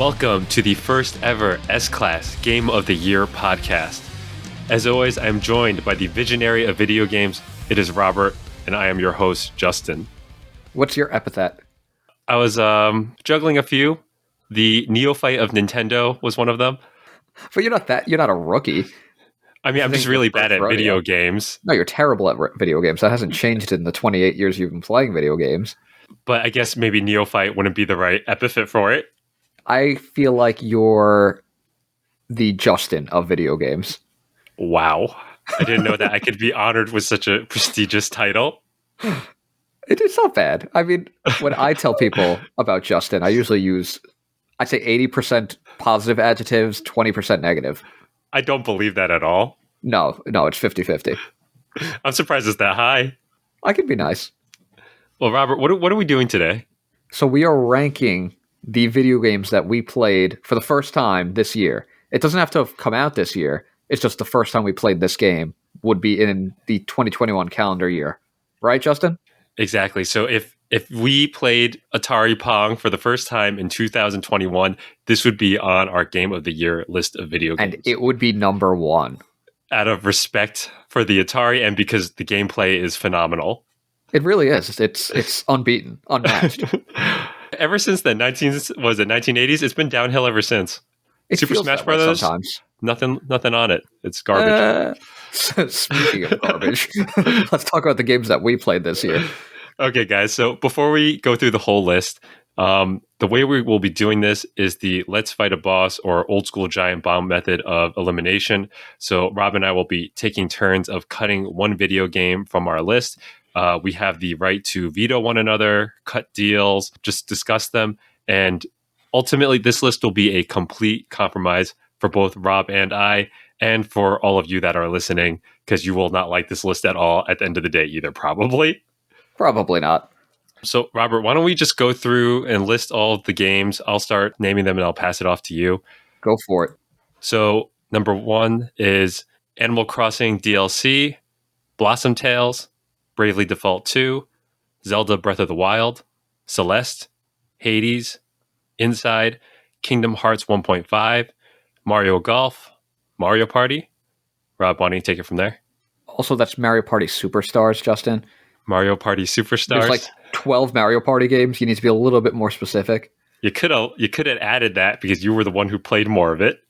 Welcome to the first ever S-Class Game of the Year podcast. As always, I'm joined by the visionary of video games. It is Robert, and I am your host, Justin. What's your epithet? I was juggling a few. The neophyte of Nintendo was one of them. But you're not a rookie. I mean, I'm just really bad at video games. No, you're terrible at video games. That hasn't changed in the 28 years you've been playing video games. But I guess maybe neophyte wouldn't be the right epithet for it. I feel like you're the Justin of video games. Wow. I didn't know that I could be honored with such a prestigious title. It's not bad. I mean, when I tell people about Justin, I usually I'd say 80% positive adjectives, 20% negative. I don't believe that at all. No, it's 50-50. I'm surprised it's that high. I can be nice. Well, Robert, what are we doing today? So we are ranking the video games that we played for the first time this year. It doesn't have to have come out this year. It's just the first time we played this game would be in the 2021 calendar year. Right, Justin? Exactly. So if we played Atari Pong for the first time in 2021, this would be on our Game of the Year list of video games. And it would be number one. Out of respect for the Atari and because the gameplay is phenomenal. It really is. It's unbeaten, unmatched. Ever since the 1980s, it's been downhill ever since. Super Smash Brothers, sometimes. Nothing on it. It's garbage. Speaking of garbage, let's talk about the games that we played this year. Okay, guys. So before we go through the whole list, the way we will be doing this is the Let's Fight a Boss or old school giant bomb method of elimination. So Rob and I will be taking turns of cutting one video game from our list. We have the right to veto one another, cut deals, just discuss them. And ultimately, this list will be a complete compromise for both Rob and I, and for all of you that are listening, because you will not like this list at all at the end of the day either, probably. Probably not. So, Robert, why don't we just go through and list all of the games? I'll start naming them and I'll pass it off to you. Go for it. So, number one is Animal Crossing DLC, Blossom Tales, Bravely Default 2, Zelda Breath of the Wild, Celeste, Hades, Inside, Kingdom Hearts 1.5, Mario Golf, Mario Party. Rob, why don't you take it from there? Also, that's Mario Party Superstars, Justin. Mario Party Superstars. There's like 12 Mario Party games. You need to be a little bit more specific. You could have added that because you were the one who played more of it.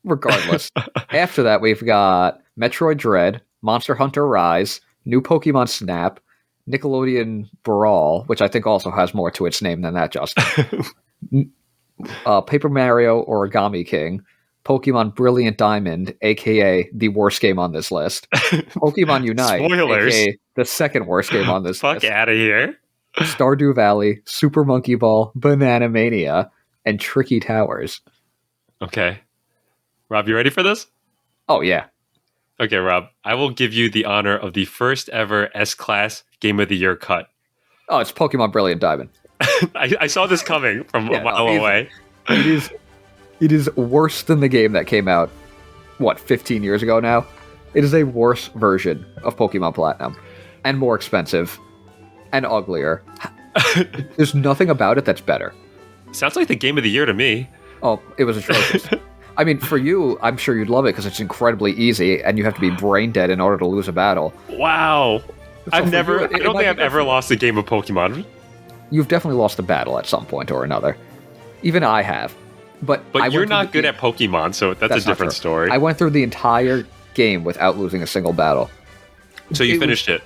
Regardless. After that, we've got Metroid Dread, Monster Hunter Rise, New Pokemon Snap, Nickelodeon Brawl, which I think also has more to its name than that, Justin. Paper Mario Origami King, Pokemon Brilliant Diamond, a.k.a. the worst game on this list, Pokemon Unite, Spoilers. a.k.a. the second worst game on this list, Fuck out of here. Stardew Valley, Super Monkey Ball, Banana Mania, and Tricky Towers. Okay. Rob, you ready for this? Oh, yeah. Okay, Rob, I will give you the honor of the first ever S-Class Game of the Year cut. Oh, it's Pokemon Brilliant Diamond. I saw this coming from a mile away. It is worse than the game that came out, 15 years ago now? It is a worse version of Pokemon Platinum. And more expensive. And uglier. There's nothing about it that's better. Sounds like the Game of the Year to me. Oh, it was atrocious. I mean, for you, I'm sure you'd love it because it's incredibly easy and you have to be brain dead in order to lose a battle. Wow. So I don't think I've ever different. lost a game of Pokemon. You've definitely lost a battle at some point or another. Even I have. But you're not good at Pokemon, so that's a different story. I went through the entire game without losing a single battle. So you finished it?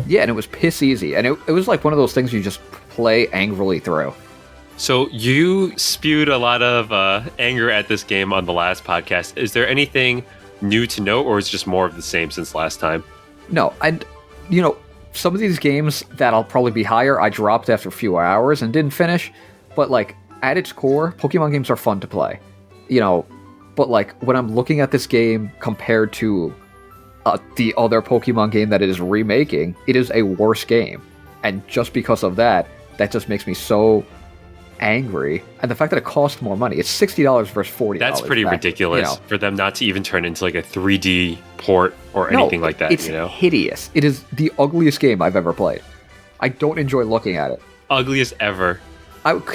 Yeah, and it was piss easy. And it was like one of those things you just play angrily through. So you spewed a lot of anger at this game on the last podcast. Is there anything new to note, or is it just more of the same since last time? No, and, some of these games that'll probably be higher, I dropped after a few hours and didn't finish. But, at its core, Pokemon games are fun to play. But, when I'm looking at this game compared to the other Pokemon game that it is remaking, it is a worse game. And just because of that just makes me so angry. And the fact that it costs more money, it's $60 versus $40. That's pretty ridiculous for them not to even turn into like a 3D port or anything like that. It's hideous. It is the ugliest game I've ever played. I don't enjoy looking at it. Ugliest ever. It's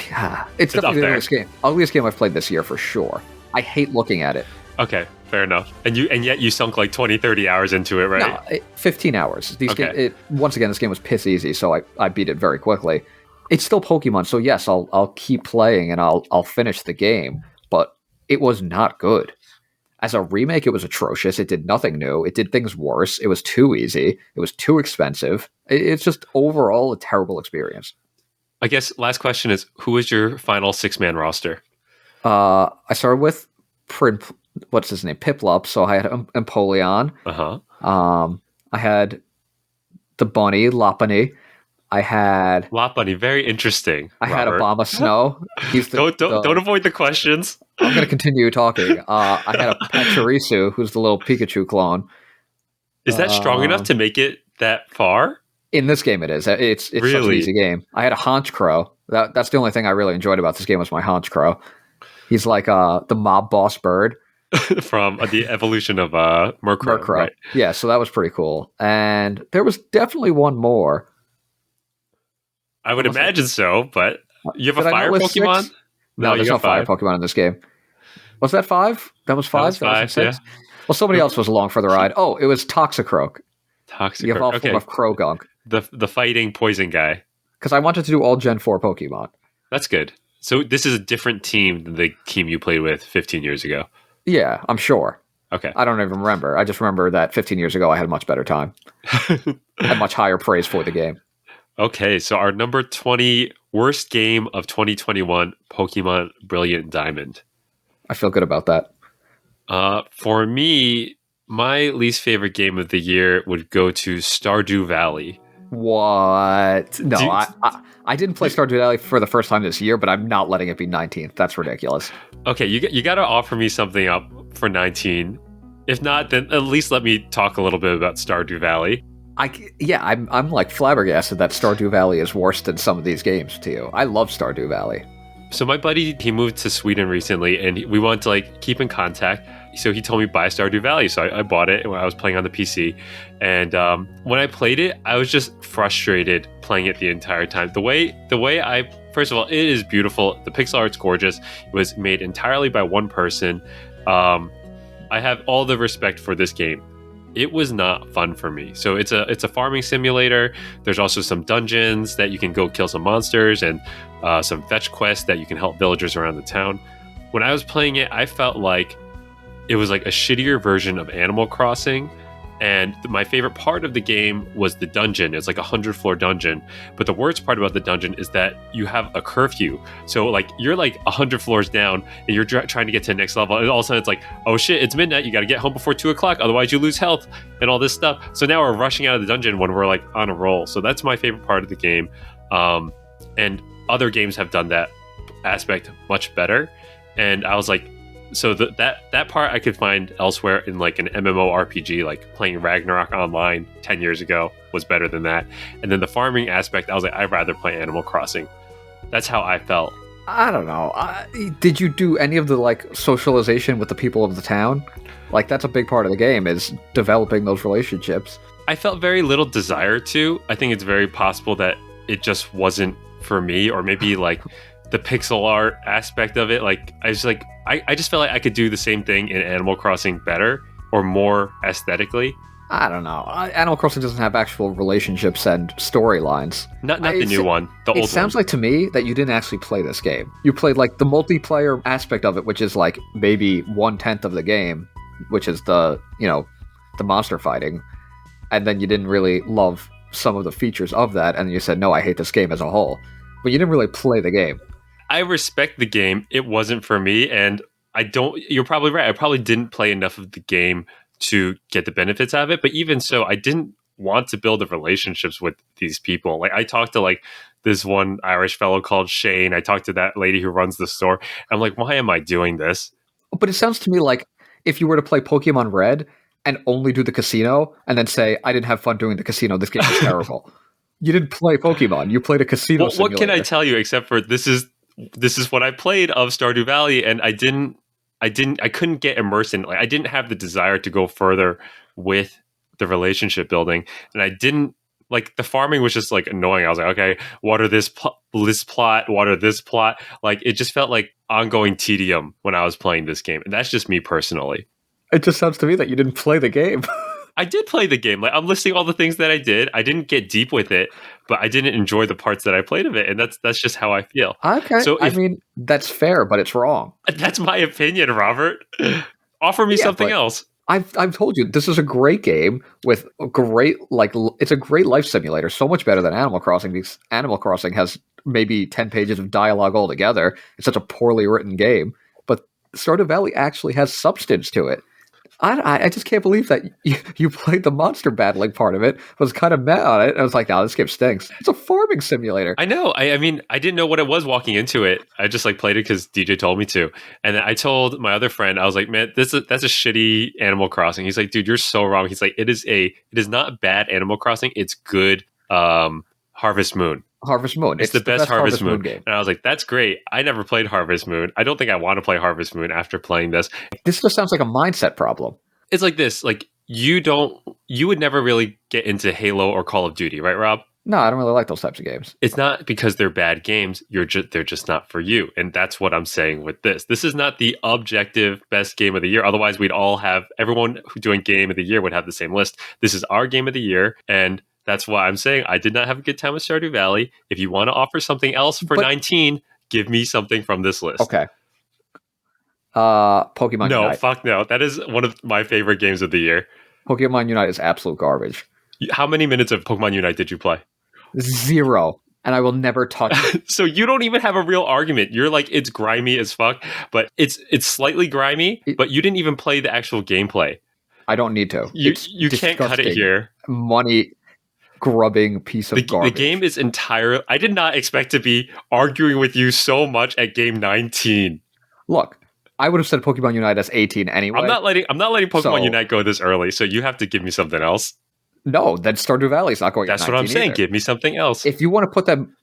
It's up definitely the there. ugliest game I've played this year for sure. I hate looking at it. Okay, fair enough. And yet you sunk like 20, 30 hours into it, right? No, 15 hours. Okay. Once again, this game was piss easy, so I beat it very quickly. It's still Pokemon, so yes, I'll keep playing and I'll finish the game, but it was not good. As a remake, it was atrocious. It did nothing new. It did things worse. It was too easy. It was too expensive. It's just overall a terrible experience. I guess last question is, who is your final 6-man roster? I started with what's his name? Piplup. So I had Empoleon. I had the bunny, Lopunny. I had Lopunny, very interesting. I had Robert. Obama Snow. He's Don't avoid the questions. I'm going to continue talking. I had a Pachirisu, who's the little Pikachu clone. Is that strong enough to make it that far? In this game, it is. It's such an Really? easy game. I had a Haunch Crow. That's the only thing I really enjoyed about this game was my Haunch Crow. He's like the mob boss bird. From the evolution of Murkrow. Murkrow. Right? Yeah, so that was pretty cool. And there was definitely one more. I would imagine so, but you have a Did I fire not list Pokemon? 6? No, there's you no got fire 5. Pokemon in this game. Was that 5? That was 5? That was 5, 6? Well, somebody else was along for the ride. Oh, it was Toxicroak. The Toxic. evolved Okay. form of Krogunk. The fighting poison guy. Because I wanted to do all Gen 4 Pokemon. That's good. So this is a different team than the team you played with 15 years ago. Yeah, I'm sure. Okay. I don't even remember. I just remember that 15 years ago I had a much better time. I had much higher praise for the game. Okay, so our number 20 worst game of 2021, Pokemon Brilliant Diamond. I feel good about that. For me, my least favorite game of the year would go to Stardew Valley. What? No, Do you- I didn't play Stardew Valley for the first time this year, but I'm not letting it be 19th. That's ridiculous. Okay, you got to offer me something up for 19. If not, then at least let me talk a little bit about Stardew Valley. I'm like flabbergasted that Stardew Valley is worse than some of these games to you. I love Stardew Valley. So my buddy, he moved to Sweden recently, and we wanted to like keep in contact. So he told me buy Stardew Valley. So I bought it when I was playing on the PC. And when I played it, I was just frustrated playing it the entire time. The way first of all, it is beautiful. The pixel art's gorgeous. It was made entirely by one person. I have all the respect for this game. It was not fun for me. So it's a farming simulator. There's also some dungeons that you can go kill some monsters and some fetch quests that you can help villagers around the town. When I was playing it, I felt like it was like a shittier version of Animal Crossing. And my favorite part of the game was the dungeon. It's like a 100-floor dungeon. But the worst part about the dungeon is that you have a curfew. So like you're like 100 floors down and you're trying to get to the next level. And all of a sudden it's like, oh shit, it's midnight. You got to get home before 2 o'clock. Otherwise you lose health and all this stuff. So now we're rushing out of the dungeon when we're like on a roll. So that's my favorite part of the game. And other games have done that aspect much better. And I was like, so that part I could find elsewhere in like an MMORPG, like playing Ragnarok online 10 years ago was better than that. And then the farming aspect, I was like, I'd rather play Animal Crossing. That's how I felt. I don't know. Did you do any of the like socialization with the people of the town? Like that's a big part of the game is developing those relationships. I felt very little desire to. I think it's very possible that it just wasn't for me, or maybe like the pixel art aspect of it. Like I just felt like I could do the same thing in Animal Crossing better or more aesthetically. I don't know. Animal Crossing doesn't have actual relationships and storylines. Not the new one, the old one. It sounds like to me that you didn't actually play this game. You played like the multiplayer aspect of it, which is like maybe 1/10 of the game, which is the monster fighting, and then you didn't really love some of the features of that, and you said, no, I hate this game as a whole. But you didn't really play the game. I respect the game. It wasn't for me, and you're probably right. I probably didn't play enough of the game to get the benefits out of it. But even so, I didn't want to build the relationships with these people. Like I talked to like this one Irish fellow called Shane. I talked to that lady who runs the store. I'm like, why am I doing this? But it sounds to me like if you were to play Pokemon Red and only do the casino and then say, I didn't have fun doing the casino, this game is terrible. You didn't play Pokemon. You played a casino simulator. What can I tell you except for this is what I played of Stardew Valley, and I couldn't get immersed in it. Like I didn't have the desire to go further with the relationship building, and I didn't Like the farming was just like annoying. I was like, okay, water this plot, water this plot. Like it just felt like ongoing tedium when I was playing this game, and that's just me personally. It just sounds to me that you didn't play the game. I did play the game. Like I'm listing all the things that I did. I didn't get deep with it, but I didn't enjoy the parts that I played of it, and that's just how I feel. Okay, So I if mean that's fair, but it's wrong. that's my opinion, Robert, offer me something but else. I've told you this is a great game with a great it's a great life simulator, so much better than Animal Crossing because Animal Crossing has maybe 10 pages of dialogue altogether. It's such a poorly written game, but Stardew Valley actually has substance to it. I just can't believe that you played the monster battling part of it, was kind of mad on it, and I was like, this game stinks. It's a farming simulator. I know. I mean, I didn't know what it was walking into it. I just like played it because DJ told me to. And then I told my other friend, I was like, man, that's a shitty Animal Crossing. He's like, dude, you're so wrong. He's like, it is not bad Animal Crossing. It's good Harvest Moon. Harvest Moon. It's the best Harvest Moon game. And I was like, that's great. I never played Harvest Moon. I don't think I want to play Harvest Moon after playing this. This just sounds like a mindset problem. It's like this. Like you would never really get into Halo or Call of Duty, right, Rob? No, I don't really like those types of games. It's not because they're bad games. They're just not for you. And that's what I'm saying with this. This is not the objective best game of the year. Otherwise, we'd all have everyone who doing game of the year would have the same list. This is our game of the year, and that's why I'm saying I did not have a good time with Stardew Valley. If you want to offer something else for 19, give me something from this list. Okay. Pokemon No, Unite. fuck no. That is one of my favorite games of the year. Pokemon Unite is absolute garbage. How many minutes of Pokemon Unite did you play? 0. And I will never touch it. So you don't even have a real argument. You're like, it's grimy as fuck, but it's slightly grimy, but you didn't even play the actual gameplay. I don't need to. You can't cut it here. Money grubbing piece of garbage. The game is entirely... I did not expect to be arguing with you so much at game 19. Look, I would have said Pokemon Unite as 18 anyway. I'm not letting Pokemon Unite go this early, so you have to give me something else. No, then Stardew Valley's not going. That's what I'm saying. Either. Give me something else. If you want to put them,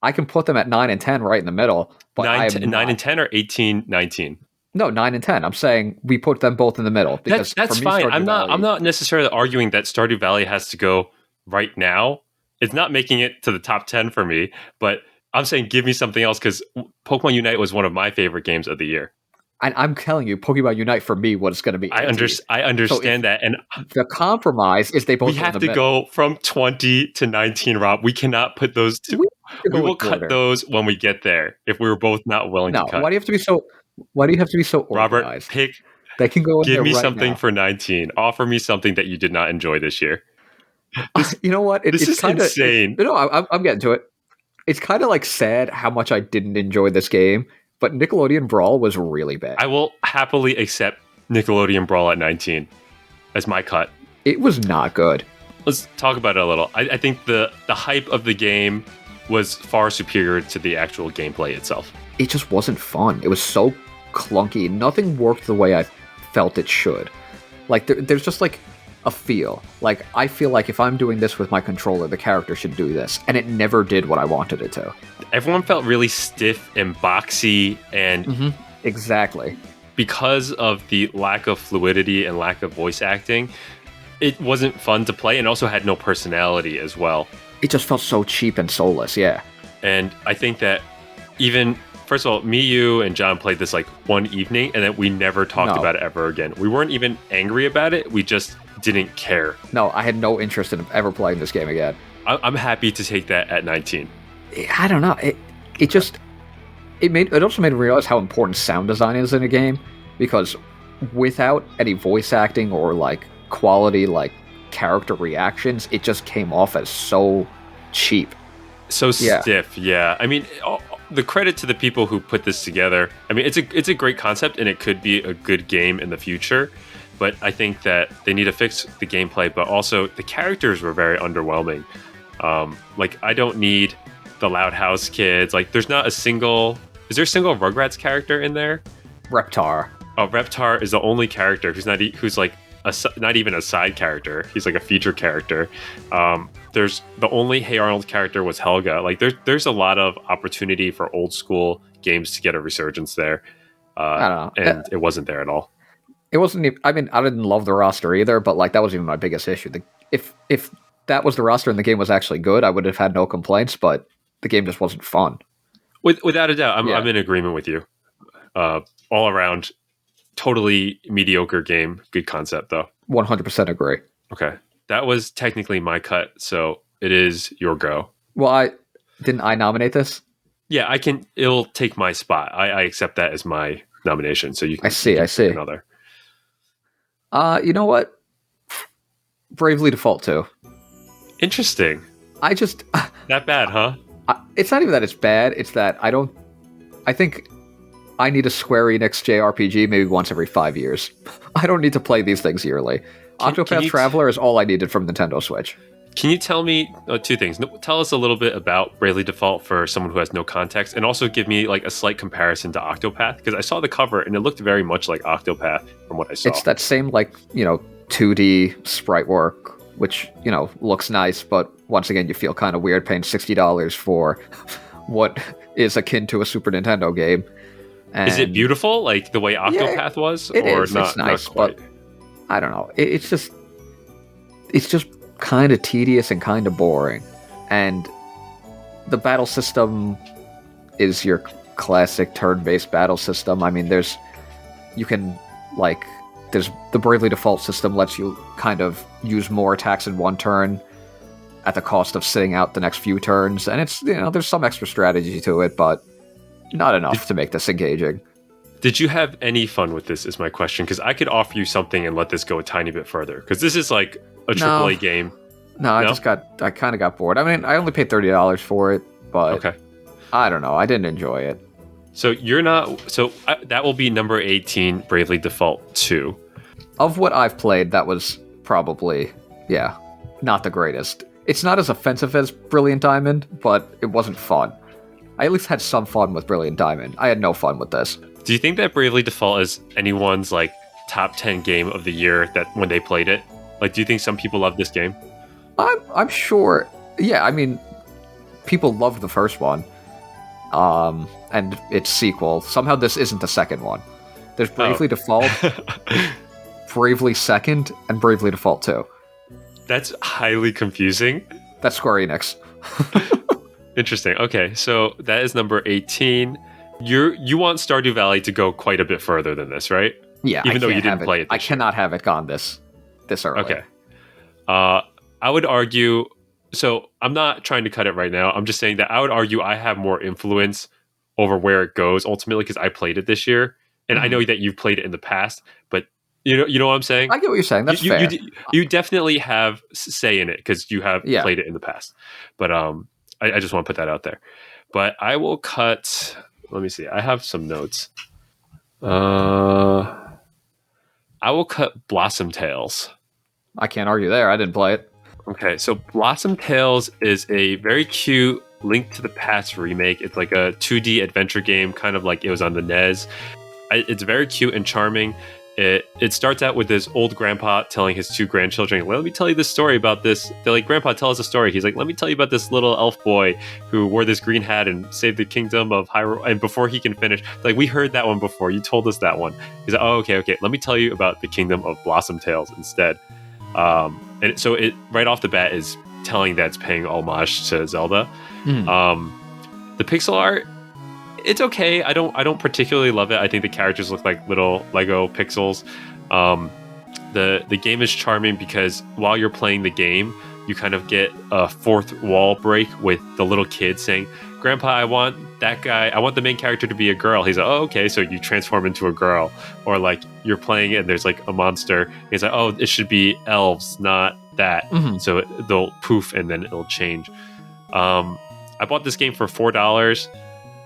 I can put them at 9 and 10 right in the middle. But 9 and 10 or 18, 19? No, 9 and 10. I'm saying we put them both in the middle because that's for me, fine. I'm not necessarily arguing that Stardew Valley has to go right now. It's not making it to the top 10 for me, but I'm saying give me something else because Pokemon Unite was one of my favorite games of the year. And I'm telling you, Pokemon Unite for me, what it's going to be. I understand that, and the compromise is they both. We have to go from 20 to 19, Rob. We cannot put those two. We will cut those when we get there. If we were both not willing to cut. Why do you have to be so? Why do you have to be so organized? Robert, They can go. Give me right something now. For 19. Offer me something that you did not enjoy this year. You know what? This is kinda insane. I'm getting to it. It's kind of like sad how much I didn't enjoy this game. But Nickelodeon Brawl was really bad. I will happily accept Nickelodeon Brawl at 19 as my cut. It was not good. Let's talk about it a little. I think the hype of the game was far superior to the actual gameplay itself. It just wasn't fun. It was so clunky. Nothing worked the way I felt it should. Like, there's just like a feel. Like, I feel like if I'm doing this with my controller, the character should do this. And it never did what I wanted it to. Everyone felt really stiff and boxy and... Exactly. Because of the lack of fluidity and lack of voice acting, it wasn't fun to play and also had no personality as well. It just felt so cheap and soulless, yeah. And I think that even... First of all, me, you, and John played this like one evening, and then we never talked about it ever again. We weren't even angry about it. We just didn't care. No, I had no interest in ever playing this game again. I'm happy to take that at 19. I don't know. It also made me realize how important sound design is in a game, because without any voice acting or like quality like character reactions, it just came off as so cheap. So stiff, yeah. I mean, the credit to the people who put this together. I mean, it's a great concept and it could be a good game in the future, but I think that they need to fix the gameplay, but also the characters were very underwhelming. Like, I don't need the Loud House kids. Like, there's not a single... Is there a single Rugrats character in there? Reptar. Oh, Reptar is the only character who's like not even a side character. He's like a feature character. There's the only Hey Arnold character was Helga. Like, there's a lot of opportunity for old school games to get a resurgence there. I don't know. And it wasn't there at all. It wasn't even, I mean, I didn't love the roster either, but like that was even my biggest issue. If that was the roster and the game was actually good, I would have had no complaints, but the game just wasn't fun. Without a doubt, Yeah. I'm in agreement with you. All around, totally mediocre game. Good concept, though. 100% agree. Okay. That was technically my cut, so it is your go. Well, didn't I nominate this? Yeah, it'll take my spot. I accept that as my nomination, so you can, I see. pick another. You know what? Bravely Default 2. Interesting. I just... That bad, huh? It's not even that it's bad, it's that I think I need a Square Enix JRPG maybe once every 5 years. I don't need to play these things yearly. Octopath Traveler is all I needed from Nintendo Switch. Can you tell me two things? Tell us a little bit about Bravely Default for someone who has no context, and also give me like a slight comparison to Octopath, because I saw the cover and it looked very much like Octopath from what I saw. It's that same 2D sprite work, which, looks nice, but once again, you feel kind of weird paying $60 for what is akin to a Super Nintendo game. And is it beautiful, like the way Octopath was? It is. Not, it's nice, not quite? But I don't know. It's just kind of tedious and kind of boring. And the battle system is your classic turn-based battle system. I mean, there's the Bravely Default system lets you kind of use more attacks in one turn at the cost of sitting out the next few turns. And it's, there's some extra strategy to it, but not enough to make this engaging. Did you have any fun with this is my question, because I could offer you something and let this go a tiny bit further, because this is like a AAA game. No, I kind of got bored. I mean, I only paid $30 for it, but okay. I don't know. I didn't enjoy it. So that will be number 18, Bravely Default 2. Of what I've played, that was probably, not the greatest. It's not as offensive as Brilliant Diamond, but it wasn't fun. I at least had some fun with Brilliant Diamond. I had no fun with this. Do you think that Bravely Default is anyone's like top 10 game of the year that when they played it? Like, do you think some people love this game? I'm sure. Yeah, I mean, people loved the first one, and its sequel. Somehow this isn't the second one. There's Bravely Default, Bravely Second, and Bravely Default 2. That's highly confusing. That's Square Enix. Interesting. Okay, so that is number 18. You want Stardew Valley to go quite a bit further than this, right? Yeah, even though you didn't play it. I cannot have it gone this early. Okay. I would argue. So I'm not trying to cut it right now. I'm just saying that I would argue I have more influence over where it goes ultimately because I played it this year, and I know that you've played it in the past. But you know what I'm saying? I get what you're saying. That's fair. You definitely have say in it because you have played it in the past. But I just want to put that out there. But I will cut. Let me see. I have some notes. I will cut Blossom Tales. I can't argue there. I didn't play it. Okay, so Blossom Tales is a very cute Link to the Past remake. It's like a 2D adventure game, kind of like it was on the NES. It's very cute and charming. It starts out with this old grandpa telling his two grandchildren, let me tell you this story about this. They're like, Grandpa, tell us a story. He's like, let me tell you about this little elf boy who wore this green hat and saved the kingdom of Hyrule. And before he can finish, like, we heard that one before. You told us that one. He's like, oh, okay. Let me tell you about the kingdom of Blossom Tales instead. And so it right off the bat is telling that it's paying homage to Zelda. The pixel art, it's okay. I don't particularly love it. I think the characters look like little Lego pixels. The game is charming because while you're playing the game, you kind of get a fourth wall break with the little kid saying, Grandpa, I want that guy. I want the main character to be a girl. He's like, oh, okay. So you transform into a girl. Or like you're playing and there's like a monster. He's like, oh, it should be elves, not that. So they'll poof and then it'll change. I bought this game for $4.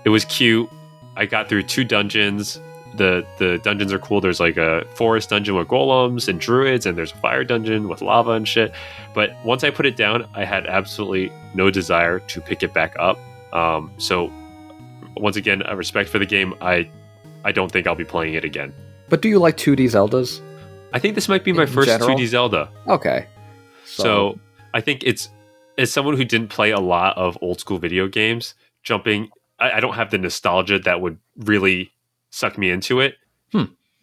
It was cute. I got through 2 dungeons. The dungeons are cool. There's like a forest dungeon with golems and druids, and there's a fire dungeon with lava and shit. But once I put it down, I had absolutely no desire to pick it back up. So once again, a respect for the game. I don't think I'll be playing it again. But do you like 2D Zeldas? I think this might be my first general? 2D Zelda. Okay. So I think it's, as someone who didn't play a lot of old school video games, jumping, I don't have the nostalgia that would really suck me into it.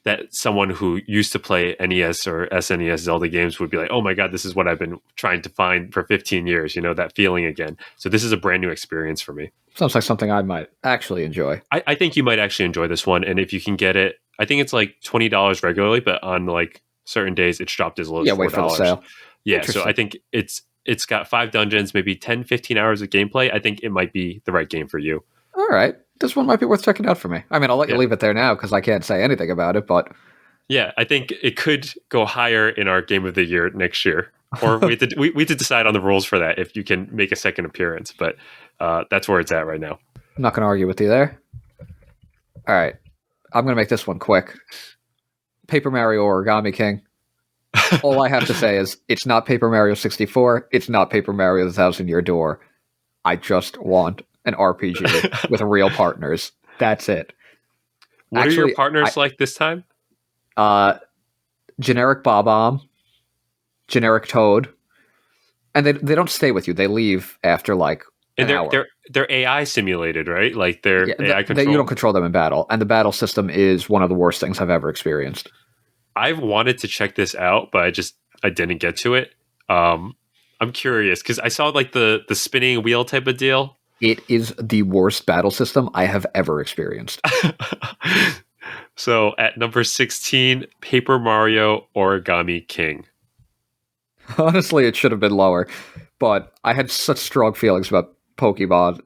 that someone who used to play NES or SNES Zelda games would be like, oh my God, this is what I've been trying to find for 15 years, that feeling again. So this is a brand new experience for me. Sounds like something I might actually enjoy. I think you might actually enjoy this one. And if you can get it, I think it's like $20 regularly, but on like certain days it's dropped as low as $4. Wait for the sale. Yeah, so I think it's got 5 dungeons, maybe 10, 15 hours of gameplay. I think it might be the right game for you. All right. This one might be worth checking out for me. I mean, I'll let you leave it there now because I can't say anything about it, but... Yeah, I think it could go higher in our Game of the Year next year. Or we have to decide on the rules for that if you can make a second appearance. But that's where it's at right now. I'm not going to argue with you there. All right. I'm going to make this one quick. Paper Mario Origami King. All I have to say is it's not Paper Mario 64. It's not Paper Mario The Thousand Year Door. I just want an RPG with real partners. That's it. What are your partners like this time? Generic Bob-omb, generic Toad, and they don't stay with you. They leave after like an hour. They're AI simulated, right? Like they're AI controlled. You don't control them in battle, and the battle system is one of the worst things I've ever experienced. I've wanted to check this out, but I didn't get to it. I'm curious because I saw like the spinning wheel type of deal. It is the worst battle system I have ever experienced. So at number 16, Paper Mario Origami King. Honestly, it should have been lower, but I had such strong feelings about Pokemon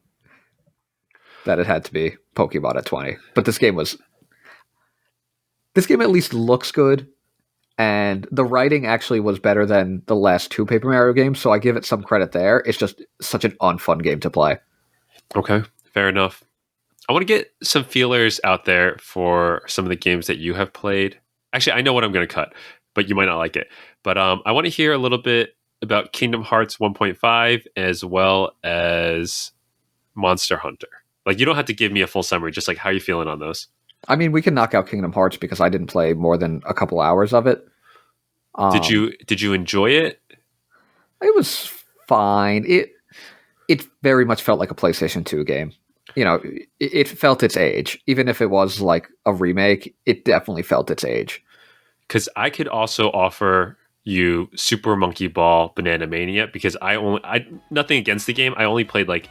that it had to be Pokemon at 20. But this game at least looks good, and the writing actually was better than the last 2 Paper Mario games, so I give it some credit there. It's just such an unfun game to play. Okay, fair enough. I want to get some feelers out there for some of the games that you have played. Actually, I know what I'm going to cut, but you might not like it. But I want to hear a little bit about Kingdom Hearts 1.5 as well as Monster Hunter. Like, you don't have to give me a full summary, just like how you feeling on those. I mean, we can knock out Kingdom Hearts because I didn't play more than a couple hours of it. Did you enjoy it? It was fine. It very much felt like a PlayStation 2 game. It felt its age. Even if it was like a remake, it definitely felt its age. Because I could also offer you Super Monkey Ball Banana Mania because I nothing against the game. I only played like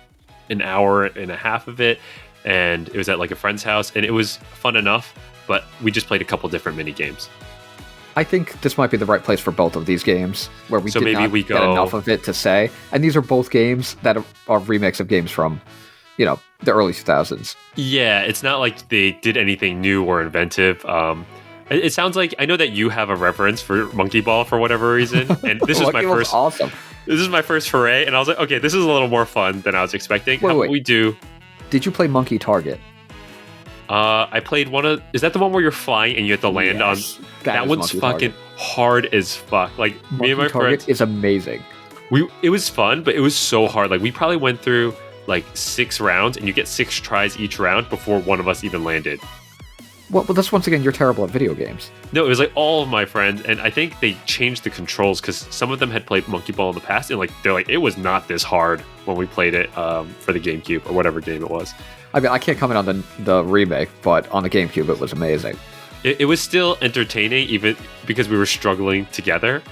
an hour and a half of it, and it was at like a friend's house, and it was fun enough, but we just played a couple different mini games. I think this might be the right place for both of these games, where we get enough of it to say. And these are both games that are remakes of games from, the early 2000s. Yeah, it's not like they did anything new or inventive. It sounds like I know that you have a reference for Monkey Ball for whatever reason, and this is my first. Awesome. This is my first foray, and I was like, okay, this is a little more fun than I was expecting. How about we do? Did you play Monkey Target? I played one of. Is that the one where you're flying and you have to land on? That one's fucking hard as fuck. Like me and my friends, is amazing. It was fun, but it was so hard. Like we probably went through like 6 rounds, and you get 6 tries each round before one of us even landed. Well, that's once again, you're terrible at video games. No, it was like all of my friends, and I think they changed the controls because some of them had played Monkey Ball in the past, and they're like, it was not this hard when we played it for the GameCube or whatever game it was. I mean, I can't comment on the remake, but on the GameCube, it was amazing. It was still entertaining, even because we were struggling together,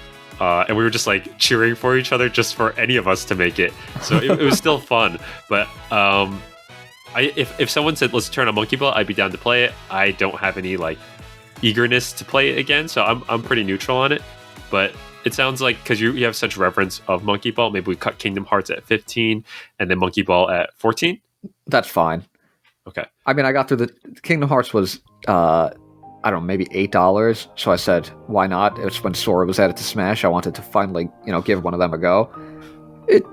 and we were just like cheering for each other just for any of us to make it. So it was still fun, but if someone said let's turn on Monkey Ball, I'd be down to play it. I don't have any like eagerness to play it again, so I'm pretty neutral on it. But it sounds like because you have such reverence of Monkey Ball, maybe we cut Kingdom Hearts at 15 and then Monkey Ball at 14. That's fine. Okay. I mean, I got through the Kingdom Hearts was I don't know, maybe $8. So I said, why not? It was when Sora was added to Smash. I wanted to finally give one of them a go. It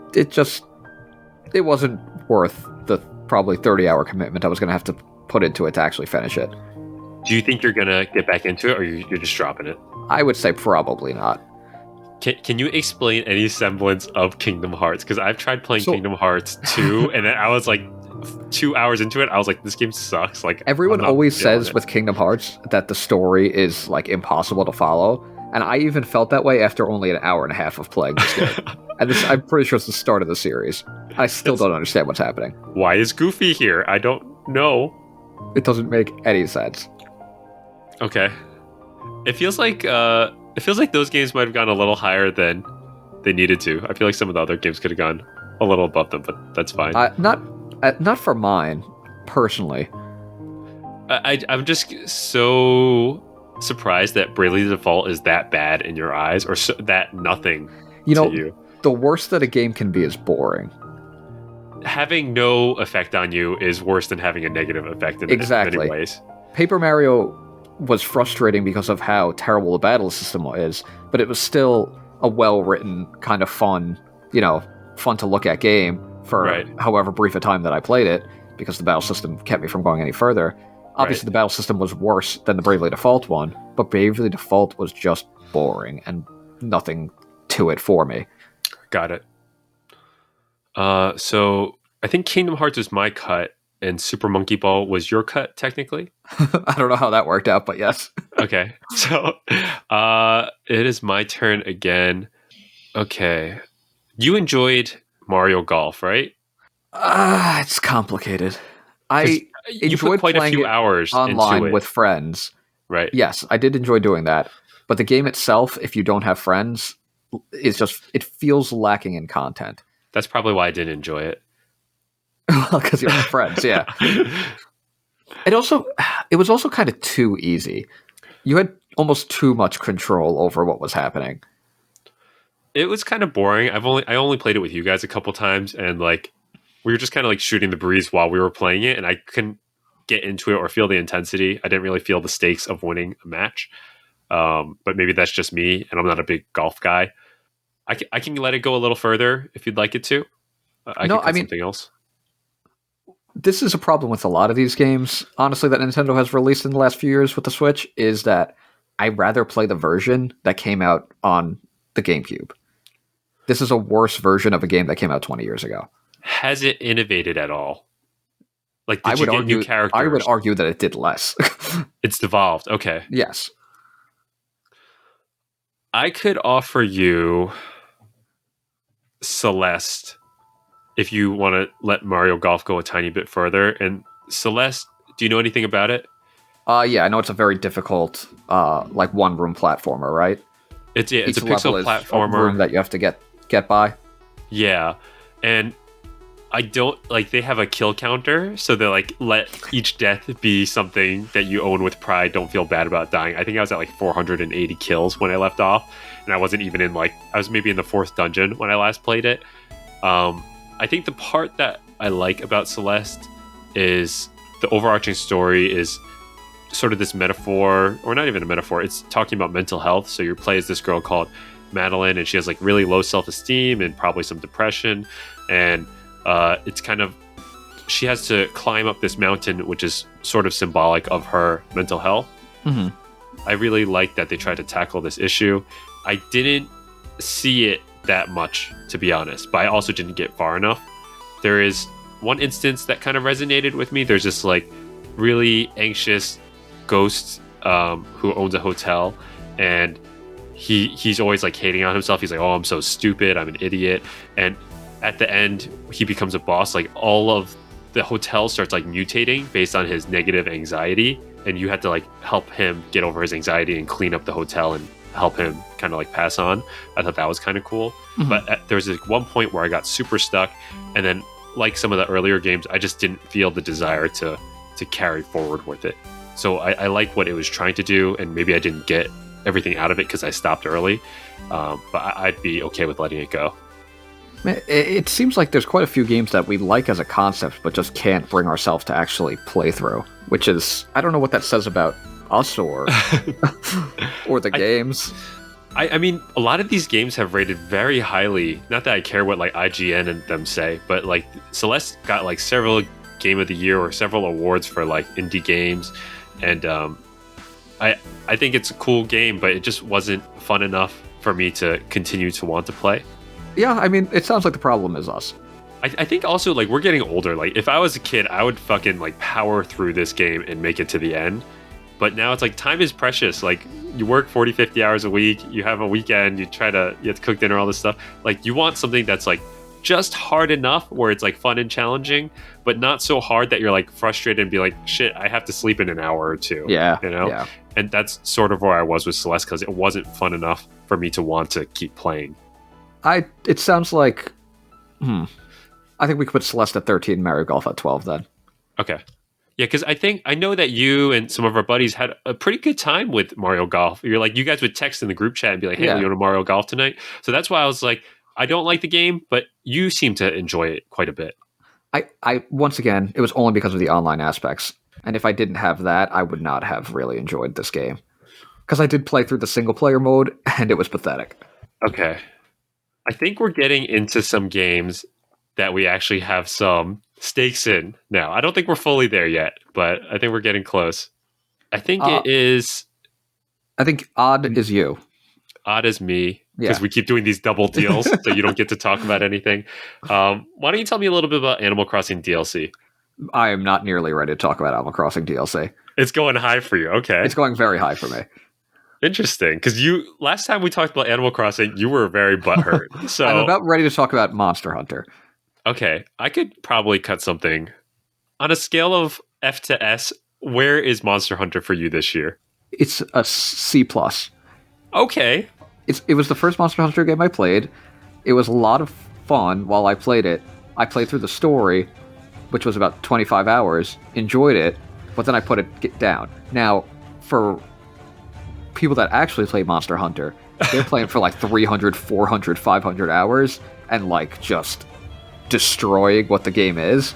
wasn't worth the probably 30-hour commitment I was going to have to put into it to actually finish it. Do you think you're going to get back into it, or you're just dropping it? I would say probably not. Can you explain any semblance of Kingdom Hearts? Because I've tried playing Kingdom Hearts 2, and then I was like 2 hours into it, I was like, this game sucks. Like everyone always says with Kingdom Hearts that the story is like impossible to follow, and I even felt that way after only an hour and a half of playing this game. And I'm pretty sure it's the start of the series. I still don't understand what's happening. Why is Goofy here? I don't know. It doesn't make any sense. Okay. It feels like those games might have gone a little higher than they needed to. I feel like some of the other games could have gone a little above them, but that's fine. Not for mine personally. I'm just so surprised that Bravely Default is that bad in your eyes, or that nothing to you. The worst that a game can be is boring. Having no effect on you is worse than having a negative effect in many ways. Paper Mario was frustrating because of how terrible the battle system is, but it was still a well-written, kind of fun to look at game for however brief a time that I played it, because the battle system kept me from going any further. Obviously, the battle system was worse than the Bravely Default one, but Bravely Default was just boring and nothing to it for me. Got it. So I think Kingdom Hearts was my cut, and Super Monkey Ball was your cut, technically? I don't know how that worked out, but yes. Okay. So it is my turn again. Okay. You enjoyed Mario Golf, right? It's complicated. I enjoyed quite playing a few hours online into it with friends. Right. Yes, I did enjoy doing that. But the game itself, if you don't have friends, it feels lacking in content. That's probably why I didn't enjoy it. Well, because you have friends, yeah. It was also kind of too easy. You had almost too much control over what was happening. It was kind of boring. I only played it with you guys a couple times, and like we were just kind of like shooting the breeze while we were playing it, and I couldn't get into it or feel the intensity. I didn't really feel the stakes of winning a match. But maybe that's just me, and I'm not a big golf guy. I can let it go a little further if you'd like it to. I mean something else. This is a problem with a lot of these games, honestly, that Nintendo has released in the last few years with the Switch, is that I'd rather play the version that came out on the GameCube. This is a worse version of a game that came out 20 years ago. Has it innovated at all? Like, did you get new characters? I would argue that it did less. It's devolved. Okay. Yes. I could offer you Celeste if you want to let Mario Golf go a tiny bit further. And Celeste, do you know anything about it? Yeah, I know it's a very difficult, one-room platformer, right? It's a pixel platformer. A room that you have to get by. Yeah, and I don't they have a kill counter, so they let each death be something that you own with pride. Don't feel bad about dying. I think I was at 480 kills when I left off, and I wasn't even in I was maybe in the 4th dungeon when I last played it. I think the part that I like about Celeste is the overarching story is sort of this metaphor, or not even a metaphor. It's talking about mental health. So you play as this girl called Madeline, and she has really low self-esteem and probably some depression, and it's kind of, she has to climb up this mountain, which is sort of symbolic of her mental health. Mm-hmm. I really like that they tried to tackle this issue. I didn't see it that much, to be honest, but I also didn't get far enough. There is one instance that kind of resonated with me. There's this really anxious ghost who owns a hotel, and he's always hating on himself. He's oh, I'm so stupid, I'm an idiot. And at the end, he becomes a boss. All of the hotel starts mutating based on his negative anxiety, and you have to help him get over his anxiety and clean up the hotel and help him kind of pass on. I thought that was kind of cool. Mm-hmm. But there was one point where I got super stuck, and then some of the earlier games, I just didn't feel the desire to carry forward with it. So I like what it was trying to do, and maybe I didn't get everything out of it because I stopped early. But I'd be okay with letting it go. It seems like there's quite a few games that we like as a concept, but just can't bring ourselves to actually play through, which is, I don't know what that says about us or or the games. I mean, a lot of these games have rated very highly. Not that I care what IGN and them say, but Celeste got several Game of the Year or several awards for indie games, and I think it's a cool game, but it just wasn't fun enough for me to continue to want to play. Yeah, I mean, it sounds like the problem is us. I think also we're getting older. If I was a kid, I would fucking power through this game and make it to the end. But now it's time is precious. You work 40, 50 hours a week, you have a weekend, you have to cook dinner, all this stuff. You want something that's just hard enough where it's fun and challenging, but not so hard that you're frustrated and be shit, I have to sleep in an hour or two. Yeah. You know? Yeah. And that's sort of where I was with Celeste, because it wasn't fun enough for me to want to keep playing. It sounds like, I think we could put Celeste at 13, Mario Golf at 12 then. Okay. Yeah, because I know that you and some of our buddies had a pretty good time with Mario Golf. You're like, you guys would text in the group chat and be like, hey, Yeah. we want to Mario Golf tonight? So that's why I was like, I don't like the game, but you seem to enjoy it quite a bit. I once again, it was only because of the online aspects. And if I didn't have that, I would not have really enjoyed this game. Because I did play through the single player mode, and it was pathetic. Okay. I think we're getting into some games that we actually have some stakes in now. I don't think we're fully there yet, but I think we're getting close. I think it is... I think odd is you. Odd is me, because we keep doing these double deals, so you don't get to talk about anything. Why don't you tell me a little bit about Animal Crossing DLC? I am not nearly ready to talk about Animal Crossing DLC. It's going high for you, okay. It's going very high for me. Interesting, because last time we talked about Animal Crossing, you were very butthurt. So I'm about ready to talk about Monster Hunter. Okay, I could probably cut something. On a scale of F to S, where is Monster Hunter for you this year? It's a C+. Okay. It was the first Monster Hunter game I played. It was a lot of fun while I played it. I played through the story, which was about 25 hours, enjoyed it, but then I put it down. Now, for people that actually play Monster Hunter, they're playing for like 300, 400, 500 hours, and like just destroying what the game is.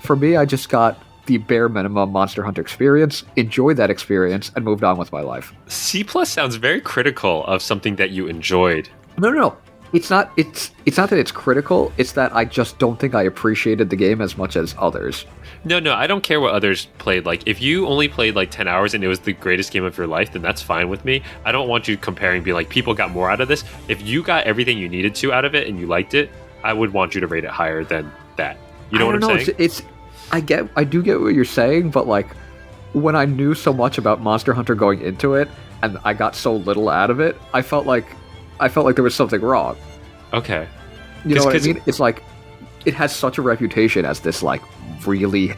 For me, I just got the bare minimum Monster Hunter experience, enjoyed that experience, and moved on with my life. C+ sounds very critical of something that you enjoyed. No. It's not that it's critical, it's that I just don't think I appreciated the game as much as others. No, I don't care what others played. Like, if you only played like 10 hours and it was the greatest game of your life, then that's fine with me. I don't want you comparing, be like, people got more out of this. If you got everything you needed to out of it and you liked it, I would want you to rate it higher than that. You know what I'm saying? I do get what you're saying, but like, when I knew so much about Monster Hunter going into it, and I got so little out of it, I felt like there was something wrong. Okay. You know what I mean? It's like, it has such a reputation as this like really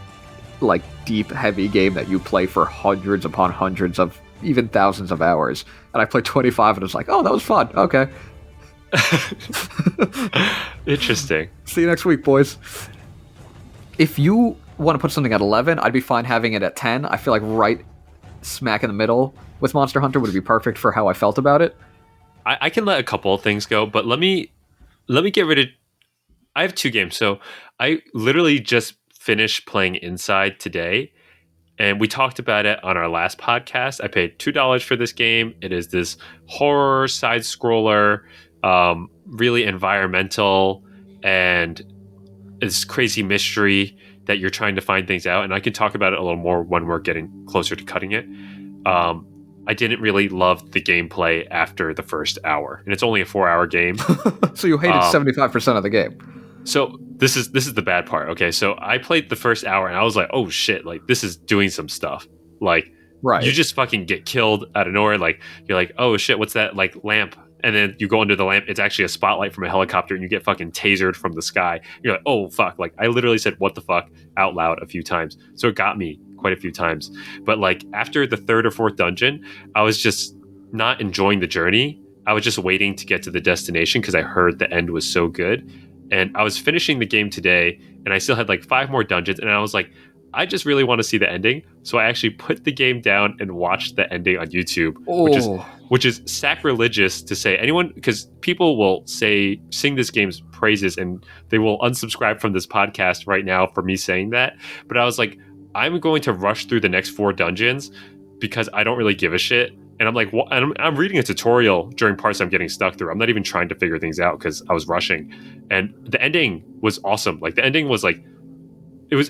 like deep, heavy game that you play for hundreds upon hundreds of, even thousands of hours. And I played 25 and it was like, oh, that was fun. Okay. Interesting. See you next week, boys. If you want to put something at 11, I'd be fine having it at 10. I feel like right smack in the middle with Monster Hunter would be perfect for how I felt about it. I can let a couple of things go, but let me get rid of... I have two games. So I literally just finished playing Inside today, and we talked about it on our last podcast. I paid $2 for this game. It is this horror side-scroller, really environmental, and it's crazy mystery that you're trying to find things out. And I can talk about it a little more when we're getting closer to cutting it. I didn't really love the gameplay after the first hour, and it's only a 4-hour game. So you hated 75% of the game. So this is the bad part. Okay, so I played the first hour and I was like, oh shit, like this is doing some stuff. Like, right, you just fucking get killed out of nowhere. Like, you're like, oh shit, what's that like lamp? And then you go under the lamp, it's actually a spotlight from a helicopter, and you get fucking tasered from the sky. You're like, oh fuck. Like, I literally said what the fuck out loud a few times. So it got me quite a few times. But like after the third or fourth dungeon, I was just not enjoying the journey. I was just waiting to get to the destination because I heard the end was so good. And I was finishing the game today, and I still had like 5 more dungeons, and I was like, I just really want to see the ending. So I actually put the game down and watched the ending on YouTube, which is sacrilegious to say. Anyone, because people will sing this game's praises, and they will unsubscribe from this podcast right now for me saying that. But I was like, I'm going to rush through the next 4 dungeons because I don't really give a shit. And I'm like, well, I'm reading a tutorial during parts I'm getting stuck through. I'm not even trying to figure things out because I was rushing. And the ending was awesome. Like, the ending was like,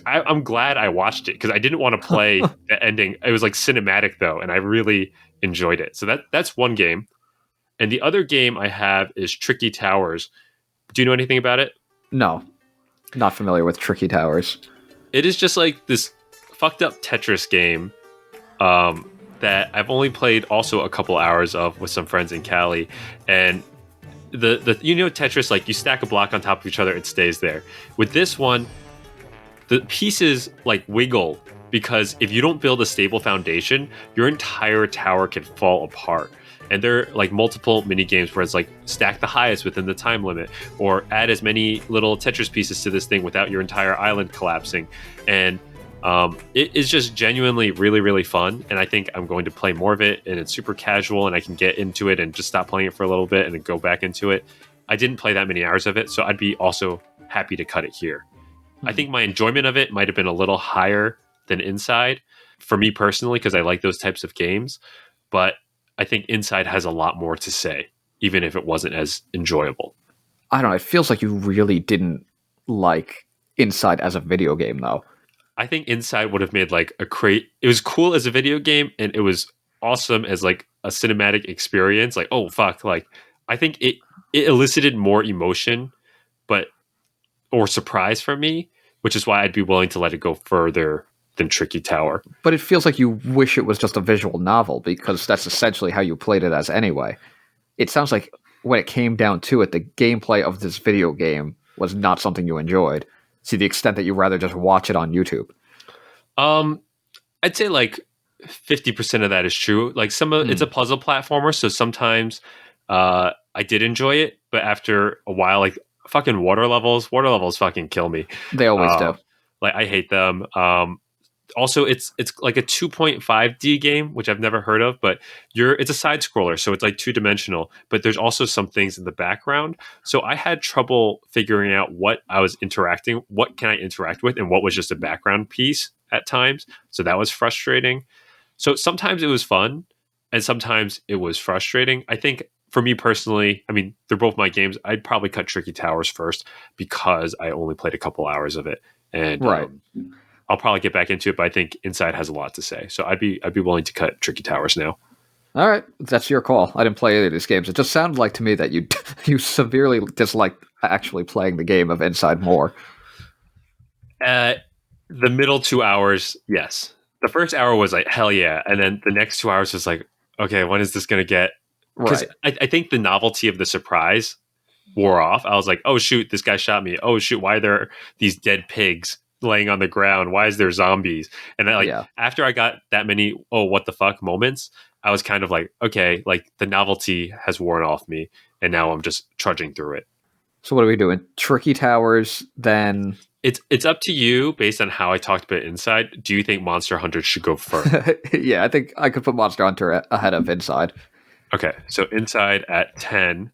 I'm glad I watched it because I didn't want to play the ending. It was like cinematic though, and I really enjoyed it. So that's one game. And the other game I have is Tricky Towers. Do you know anything about it? No, not familiar with Tricky Towers. It is just like this fucked up Tetris game that I've only played also a couple hours of with some friends in Cali. And the Tetris, like you stack a block on top of each other, it stays there. With this one, the pieces like wiggle because if you don't build a stable foundation, your entire tower can fall apart. And there are like multiple mini games where it's like stack the highest within the time limit, or add as many little Tetris pieces to this thing without your entire island collapsing. And it is just genuinely really, really fun. And I think I'm going to play more of it. And it's super casual, and I can get into it and just stop playing it for a little bit and then go back into it. I didn't play that many hours of it, so I'd be also happy to cut it here. I think my enjoyment of it might have been a little higher than Inside for me personally, because I like those types of games. But I think Inside has a lot more to say, even if it wasn't as enjoyable. I don't know. It feels like you really didn't like Inside as a video game, though. I think Inside would have made like it was cool as a video game, and it was awesome as like a cinematic experience. Like, oh fuck, like I think it elicited more emotion, or surprise from me, which is why I'd be willing to let it go further than Tricky Tower. But it feels like you wish it was just a visual novel, because that's essentially how you played it as anyway. It sounds like when it came down to it, the gameplay of this video game was not something you enjoyed, to the extent that you'd rather just watch it on YouTube. I'd say like 50% of that is true. Like it's a puzzle platformer, so sometimes I did enjoy it, but after a while, like fucking water levels fucking kill me. They always do. Like I hate them. Also, it's like a 2.5D game, which I've never heard of, but it's a side scroller, so it's like 2-dimensional. But there's also some things in the background, so I had trouble figuring out what can I interact with, and what was just a background piece at times. So that was frustrating. So sometimes it was fun, and sometimes it was frustrating. I think for me personally, I mean, they're both my games. I'd probably cut Tricky Towers first, because I only played a couple hours of it, and right. I'll probably get back into it, but I think Inside has a lot to say. So I'd be willing to cut Tricky Towers now. All right, that's your call. I didn't play any of these games. It just sounded like to me that you severely disliked actually playing the game of Inside more. The middle 2 hours, yes. The first hour was like, hell yeah. And then the next 2 hours was like, okay, when is this going to get? Because I think the novelty of the surprise wore off. I was like, oh shoot, this guy shot me. Oh shoot, why are there these dead pigs laying on the ground? Why is there zombies? And after I got that many what the fuck moments, I was kind of like, okay, like the novelty has worn off me, and now I'm just trudging through it. So what are we doing? Tricky Towers, then it's up to you based on how I talked about Inside. Do you think Monster Hunter should go first? Yeah, I think I could put Monster Hunter ahead of Inside. Okay, so Inside at 10.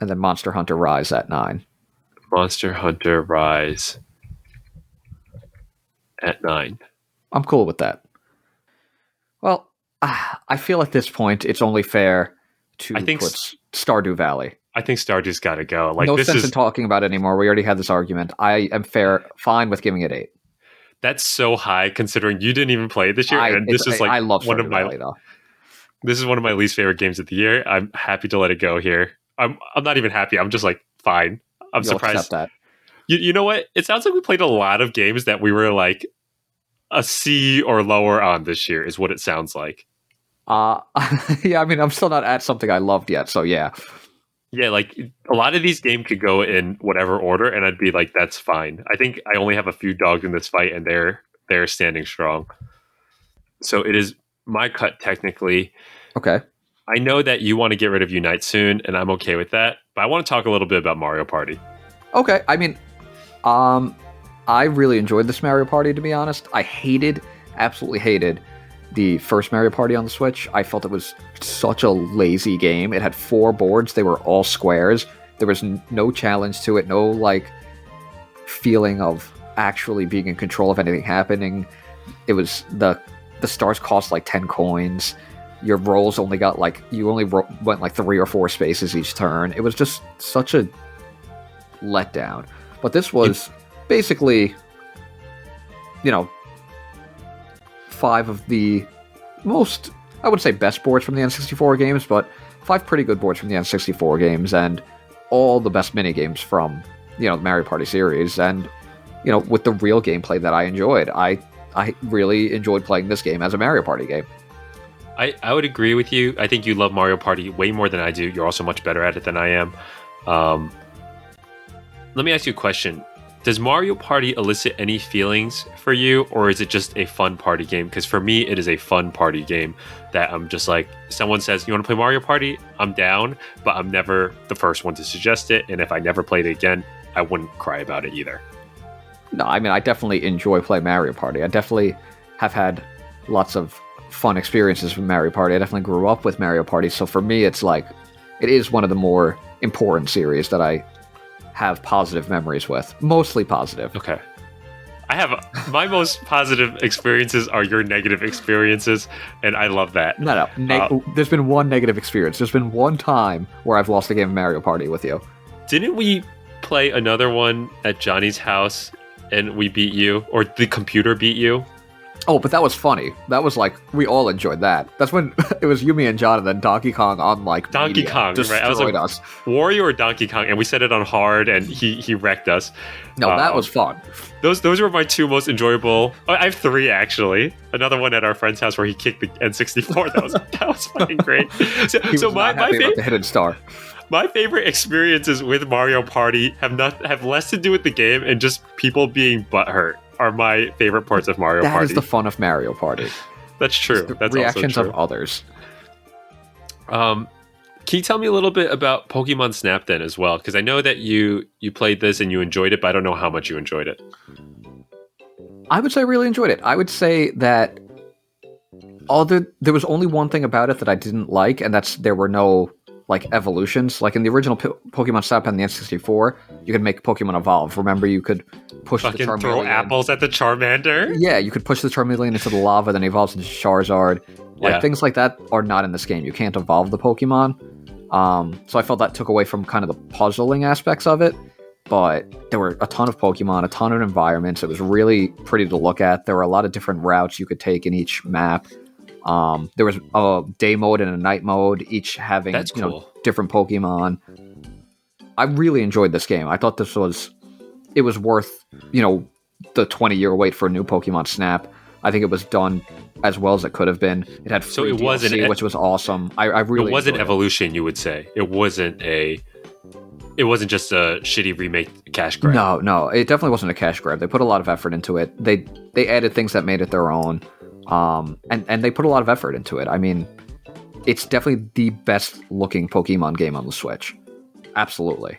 And then Monster Hunter Rise at 9. Monster Hunter Rise at 9. I'm cool with that. Well, I feel at this point it's only fair to put Stardew Valley. I think Stardew's got to go. Like, no sense in talking about it anymore. We already had this argument. I am fine with giving it 8. That's so high considering you didn't even play it this year. I love Stardew Valley, though. This is one of my least favorite games of the year. I'm happy to let it go here. I'm not even happy. I'm just like, fine. I'm surprised. Accept that. You know what? It sounds like we played a lot of games that we were like a C or lower on this year, is what it sounds like. Yeah, I mean, I'm still not at something I loved yet, so yeah. Yeah, like a lot of these games could go in whatever order, and I'd be like, that's fine. I think I only have a few dogs in this fight, and they're standing strong. So it is my cut technically. Okay. I know that you want to get rid of Unite soon, and I'm okay with that, but I want to talk a little bit about Mario Party. Okay, I mean, I really enjoyed this Mario Party, to be honest. I absolutely hated the first Mario Party on the Switch. I felt it was such a lazy game. It had 4 boards. They were all squares. There was no challenge to it, no, like, feeling of actually being in control of anything happening. It was, the stars cost, like, 10 coins. Your rolls only got, like, you only went, like, 3 or 4 spaces each turn. It was just such a letdown. But this was basically, 5 of the most, I would say, best boards from the N64 games, but 5 pretty good boards from the N64 games, and all the best minigames from, the Mario Party series, and, with the real gameplay that I enjoyed. I really enjoyed playing this game as a Mario Party game. I would agree with you. I think you love Mario Party way more than I do. You're also much better at it than I am. Let me ask you a question. does Mario Party elicit any feelings for you, or is it just a fun party game? Because for me, it is a fun party game that I'm just like, someone says, you want to play Mario Party? I'm down, but I'm never the first one to suggest it. And if I never played it again, I wouldn't cry about it either. No, I mean, I definitely enjoy playing Mario Party. I definitely have had lots of fun experiences with Mario Party. I definitely grew up with Mario Party. So for me, it's like, it is one of the more important series that I have positive memories with, mostly positive. Okay. I have my most positive experiences are your negative experiences, and I love that. No. There's been one negative experience. There's been one time where I've lost a game of Mario Party with you. Didn't we play another one at Johnny's house and we beat you, or the computer beat you? Oh, but that was funny. That was like, we all enjoyed that. That's when it was you, me, and John, and then Donkey Kong on like Donkey Mania Kong, right? I was like, us. Wario or Donkey Kong, and we set it on hard, and he wrecked us. No, that was fun. Those were my two most enjoyable. I have three actually. Another one at our friend's house where he kicked the N64. That was fucking great. So my favorite, the hidden star. My favorite experiences with Mario Party have less to do with the game and just people being butthurt. Are my favorite parts of Mario Party. That is the fun of Mario Party. That's true. That's reactions also true. of others. Can you tell me a little bit about Pokemon Snap then as well? Because I know that you played this and you enjoyed it, but I don't know how much you enjoyed it. I would say I really enjoyed it. I would say that there was only one thing about it that I didn't like, and that's there were no like evolutions. Like in the original Pokemon Snap on the N64, you could make Pokemon evolve. Remember, you could push fucking the Charmeleon. Throw apples at the Charmander? Yeah, you could push the Charmeleon into the lava, then it evolves into Charizard. Like things like that are not in this game. You can't evolve the Pokemon. So I felt that took away from kind of the puzzling aspects of it. But there were a ton of Pokemon, a ton of environments. It was really pretty to look at. There were a lot of different routes you could take in each map. There was a day mode and a night mode, each having different Pokemon. I really enjoyed this game. I thought it was worth the 20-year wait for a new Pokemon Snap. I think it was done as well as it could have been. It had free DLC, which was awesome. I really it wasn't evolution. You would say it wasn't just a shitty remake cash grab. No, it definitely wasn't a cash grab. They put a lot of effort into it. They added things that made it their own. And they put a lot of effort into it. I mean, it's definitely the best looking Pokemon game on the Switch. Absolutely.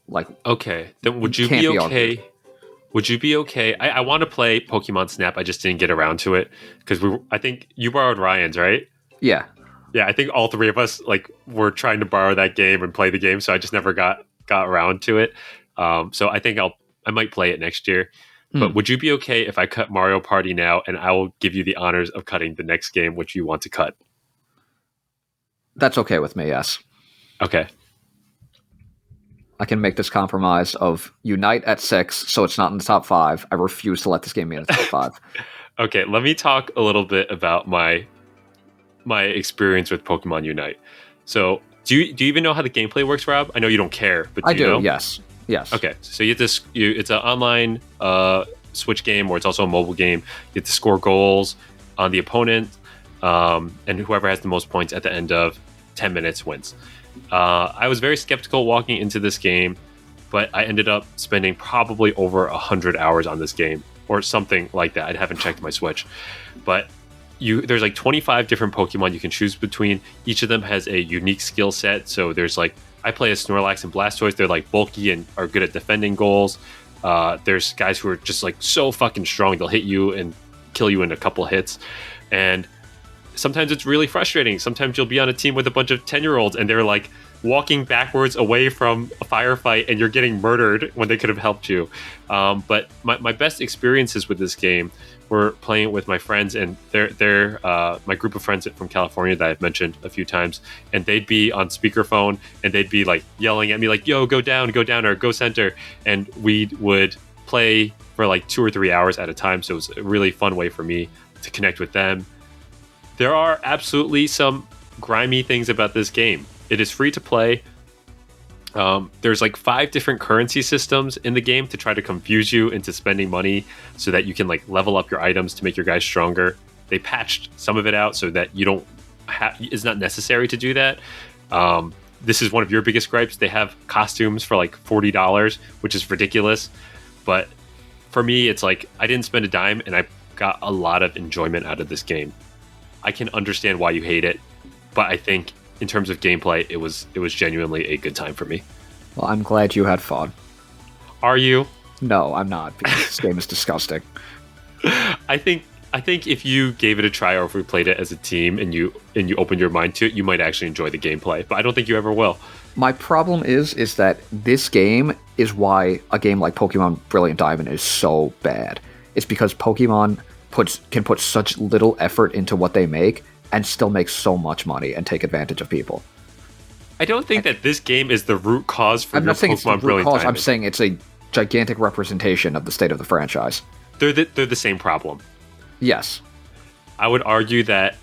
Like, okay, then would you be okay? Would you be okay? I want to play Pokemon Snap. I just didn't get around to it because I think you borrowed Ryan's, right? Yeah. Yeah, I think all three of us were trying to borrow that game and play the game, so I just never got around to it. So I think I might play it next year. But would you be okay if I cut Mario Party now and I will give you the honors of cutting the next game which you want to cut? That's okay with me, yes. Okay. I can make this compromise of Unite at 6, so it's not in the top 5. I refuse to let this game be in the top 5. Okay, let me talk a little bit about my experience with Pokemon Unite. So, do you even know how the gameplay works, Rob? I know you don't care, but I do. Know? Yes. Okay, so you have this. It's an online Switch game, or it's also a mobile game. You have to score goals on the opponent, and whoever has the most points at the end of 10 minutes wins. I was very skeptical walking into this game, but I ended up spending probably over 100 hours on this game, or something like that. I haven't checked my Switch, but there's like 25 different Pokemon you can choose between. Each of them has a unique skill set. So there's I play as Snorlax and Blastoise. They're bulky and are good at defending goals. There's guys who are just so fucking strong. They'll hit you and kill you in a couple hits. And sometimes it's really frustrating. Sometimes you'll be on a team with a bunch of 10-year-olds and they're walking backwards away from a firefight and you're getting murdered when they could have helped you. But my best experiences with this game were playing it with my friends, and they're my group of friends from California that I've mentioned a few times, and they'd be on speakerphone and they'd be yelling at me yo, go down, or go center. And we would play for 2 or 3 hours at a time. So it was a really fun way for me to connect with them. There are absolutely some grimy things about this game. It is free to play. There's 5 different currency systems in the game to try to confuse you into spending money so that you can level up your items to make your guys stronger. They patched some of it out so that you don't it's not necessary to do that. This is one of your biggest gripes. They have costumes for $40, which is ridiculous. But for me, it's like I didn't spend a dime and I got a lot of enjoyment out of this game. I can understand why you hate it, but I think in terms of gameplay, it was genuinely a good time for me. Well, I'm glad you had fun. Are you? No, I'm not, because this game is disgusting. I think if you gave it a try, or if we played it as a team and you opened your mind to it, you might actually enjoy the gameplay. But I don't think you ever will. My problem is that this game is why a game like Pokemon Brilliant Diamond is so bad. It's because Pokemon can put such little effort into what they make and still make so much money and take advantage of people. I don't think that this game is the root cause for I'm your not saying Pokemon it's the root Brilliant cause. Diamond. I'm saying it's a gigantic representation of the state of the franchise. They're the same problem. Yes. I would argue that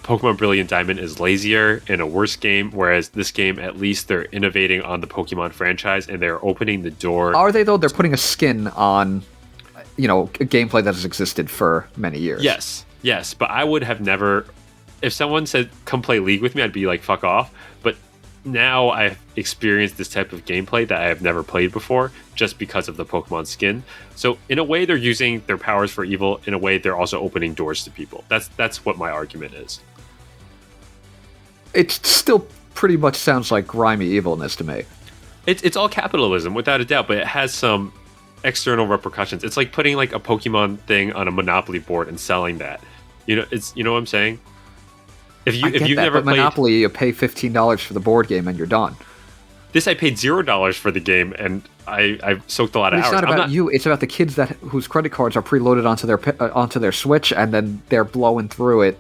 Pokemon Brilliant Diamond is lazier and a worse game, whereas this game, at least they're innovating on the Pokemon franchise and they're opening the door. Are they, though? They're putting a skin on, a gameplay that has existed for many years. Yes, but I would have never... If someone said, come play League with me, I'd be like, fuck off. But now I've experienced this type of gameplay that I have never played before just because of the Pokemon skin. So in a way, they're using their powers for evil. In a way, they're also opening doors to people. That's what my argument is. It still pretty much sounds like grimy evilness to me. It's all capitalism, without a doubt, but it has some external repercussions. It's like putting like a Pokemon thing on a Monopoly board and selling that. You know what I'm saying? If you've never played Monopoly, you pay $15 for the board game and you're done. This, I paid $0 for the game, and I soaked a lot of hours. It's not about you. It's about the kids whose credit cards are preloaded onto their Switch, and then they're blowing through it